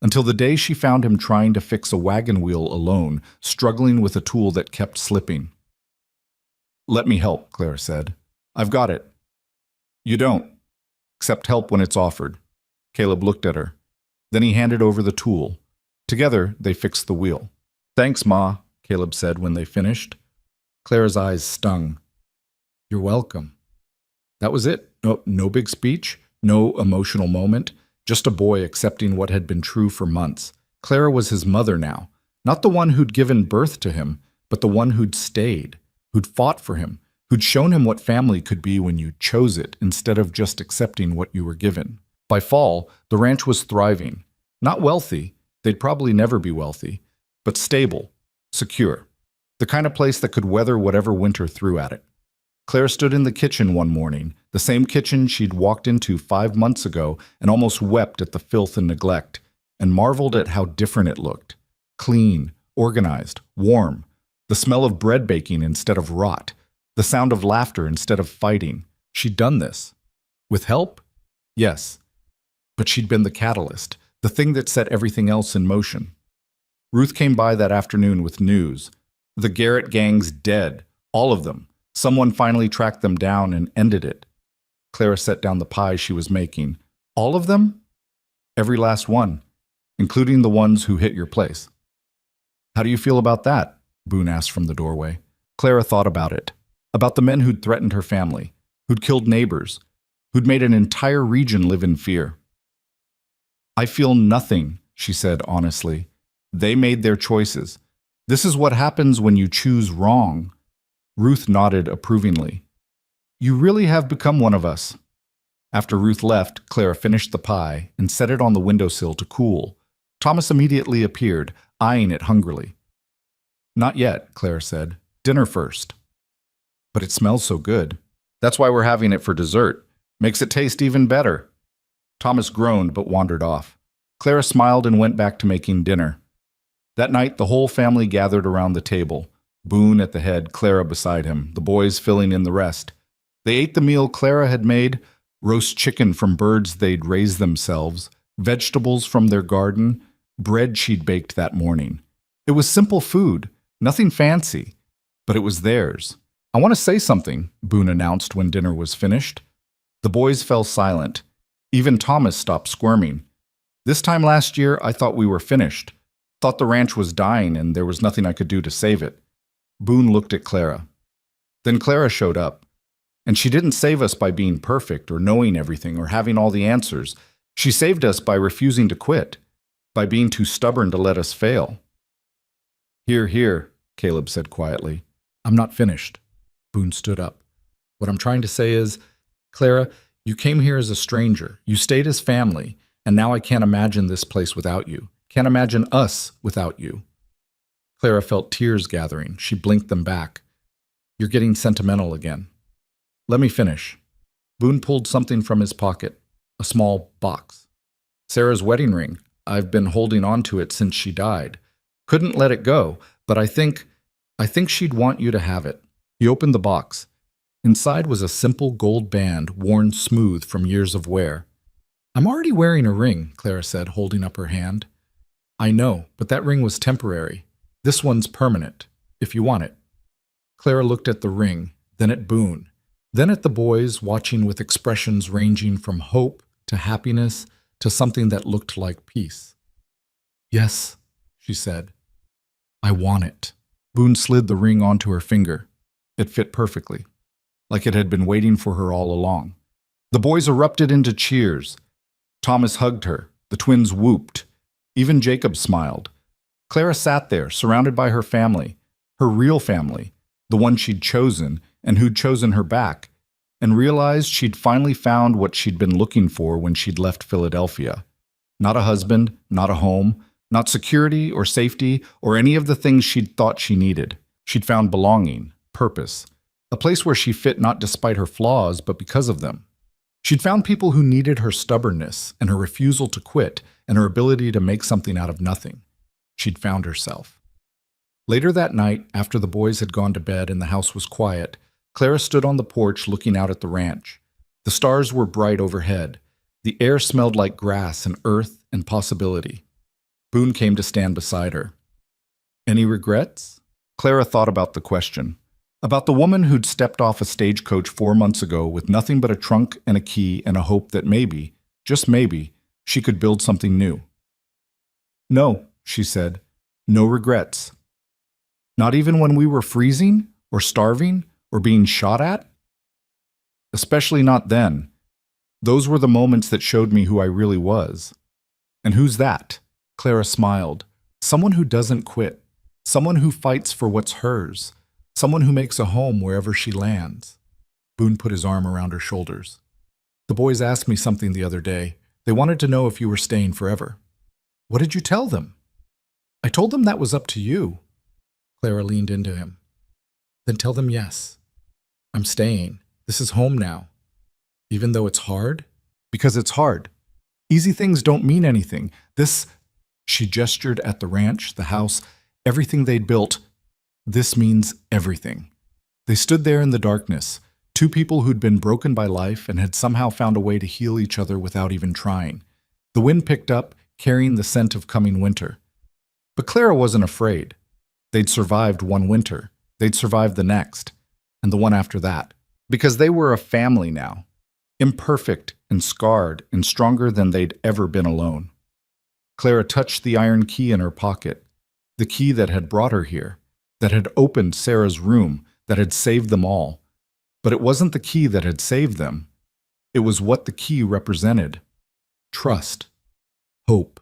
Until the day she found him trying to fix a wagon wheel alone, struggling with a tool that kept slipping. Let me help, Clara said. I've got it. You don't. Accept help when it's offered. Caleb looked at her. Then he handed over the tool. Together, they fixed the wheel. Thanks, Ma, Caleb said when they finished. Clara's eyes stung. You're welcome. That was it. No big speech, no emotional moment, just a boy accepting what had been true for months. Clara was his mother now, not the one who'd given birth to him, but the one who'd stayed, who'd fought for him, who'd shown him what family could be when you chose it instead of just accepting what you were given. By fall, the ranch was thriving. Not wealthy, they'd probably never be wealthy, but stable, secure, the kind of place that could weather whatever winter threw at it. Claire stood in the kitchen one morning, the same kitchen she'd walked into 5 months ago, and almost wept at the filth and neglect, and marveled at how different it looked. Clean, organized, warm, the smell of bread baking instead of rot, the sound of laughter instead of fighting. She'd done this. With help? Yes. But she'd been the catalyst, the thing that set everything else in motion. Ruth came by that afternoon with news. The Garrett gang's dead, all of them. Someone finally tracked them down and ended it. Clara set down the pie she was making. All of them? Every last one, including the ones who hit your place. How do you feel about that? Boone asked from the doorway. Clara thought about it. About the men who'd threatened her family, who'd killed neighbors, who'd made an entire region live in fear. I feel nothing, she said honestly. They made their choices. This is what happens when you choose wrong. Ruth nodded approvingly. You really have become one of us. After Ruth left, Clara finished the pie and set it on the windowsill to cool. Thomas immediately appeared, eyeing it hungrily. Not yet, Clara said. Dinner first. But it smells so good. That's why we're having it for dessert. Makes it taste even better. Thomas groaned but wandered off. Clara smiled and went back to making dinner. That night, the whole family gathered around the table. Boone at the head, Clara beside him, the boys filling in the rest. They ate the meal Clara had made, roast chicken from birds they'd raised themselves, vegetables from their garden, bread she'd baked that morning. It was simple food, nothing fancy, but it was theirs. "I want to say something," Boone announced when dinner was finished. The boys fell silent. Even Thomas stopped squirming. "This time last year, I thought we were finished. Thought the ranch was dying and there was nothing I could do to save it." Boone looked at Clara. Then Clara showed up. And she didn't save us by being perfect or knowing everything or having all the answers. She saved us by refusing to quit, by being too stubborn to let us fail. "Hear, hear," Caleb said quietly. "I'm not finished." Boone stood up. "What I'm trying to say is, Clara, you came here as a stranger. You stayed as family, and now I can't imagine this place without you. Can't imagine us without you." Clara felt tears gathering. She blinked them back. "You're getting sentimental again." "Let me finish." Boone pulled something from his pocket, a small box. "Sarah's wedding ring. I've been holding on to it since she died. Couldn't let it go, but I think she'd want you to have it." He opened the box. Inside was a simple gold band worn smooth from years of wear. "I'm already wearing a ring," Clara said, holding up her hand. "I know, but that ring was temporary. This one's permanent, if you want it." Clara looked at the ring, then at Boone. Then at the boys, watching with expressions ranging from hope to happiness to something that looked like peace. "Yes," she said. "I want it." Boone slid the ring onto her finger. It fit perfectly, like it had been waiting for her all along. The boys erupted into cheers. Thomas hugged her. The twins whooped. Even Jacob smiled. Clara sat there, surrounded by her family, her real family, the one she'd chosen and who'd chosen her back, and realized she'd finally found what she'd been looking for when she'd left Philadelphia. Not a husband, not a home, not security or safety or any of the things she'd thought she needed. She'd found belonging, purpose, a place where she fit not despite her flaws, but because of them. She'd found people who needed her stubbornness and her refusal to quit and her ability to make something out of nothing. She'd found herself. Later that night, after the boys had gone to bed and the house was quiet, Clara stood on the porch looking out at the ranch. The stars were bright overhead. The air smelled like grass and earth and possibility. Boone came to stand beside her. "Any regrets?" Clara thought about the question. About the woman who'd stepped off a stagecoach 4 months ago with nothing but a trunk and a key and a hope that maybe, just maybe, she could build something new. "No," she said. "No regrets." "Not even when we were freezing or starving or being shot at?" "Especially not then. Those were the moments that showed me who I really was." "And who's that?" Clara smiled. "Someone who doesn't quit. Someone who fights for what's hers. Someone who makes a home wherever she lands." Boone put his arm around her shoulders. "The boys asked me something the other day. They wanted to know if you were staying forever." "What did you tell them?" "I told them that was up to you." Clara leaned into him. "Then tell them yes. I'm staying. This is home now. Even though it's hard?" "Because it's hard. Easy things don't mean anything. This," she gestured at the ranch, the house, everything they'd built. "This means everything." They stood there in the darkness, two people who'd been broken by life and had somehow found a way to heal each other without even trying. The wind picked up, carrying the scent of coming winter. But Clara wasn't afraid. They'd survived one winter. They'd survived the next, and the one after that. Because they were a family now, imperfect and scarred and stronger than they'd ever been alone. Clara touched the iron key in her pocket, the key that had brought her here, that had opened Sarah's room, that had saved them all. But it wasn't the key that had saved them. It was what the key represented. Trust. Hope.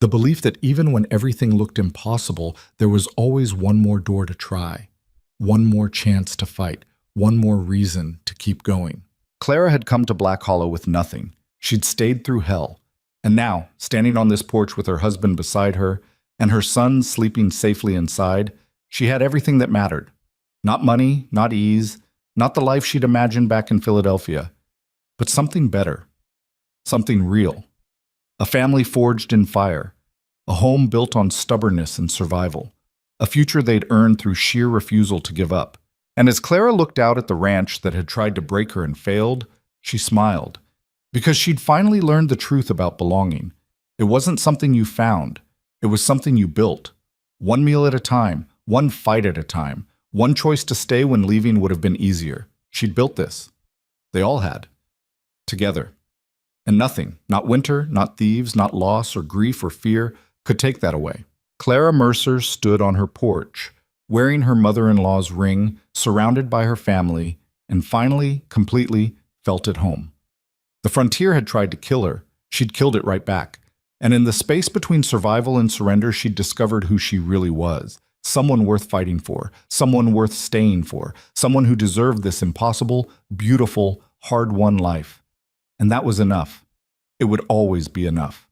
The belief that even when everything looked impossible, there was always one more door to try, one more chance to fight, one more reason to keep going. Clara had come to Black Hollow with nothing. She'd stayed through hell. And now, standing on this porch with her husband beside her, and her son sleeping safely inside, she had everything that mattered. Not money, not ease, not the life she'd imagined back in Philadelphia, but something better, something real. A family forged in fire, a home built on stubbornness and survival, a future they'd earned through sheer refusal to give up. And as Clara looked out at the ranch that had tried to break her and failed, she smiled, because she'd finally learned the truth about belonging. It wasn't something you found, it was something you built. One meal at a time, one fight at a time, one choice to stay when leaving would have been easier. She'd built this. They all had. Together. And nothing, not winter, not thieves, not loss or grief or fear, could take that away. Clara Mercer stood on her porch, wearing her mother-in-law's ring, surrounded by her family, and finally, completely, felt at home. The frontier had tried to kill her. She'd killed it right back. And in the space between survival and surrender, she'd discovered who she really was. Someone worth fighting for, someone worth staying for, someone who deserved this impossible, beautiful, hard-won life. And that was enough. It would always be enough.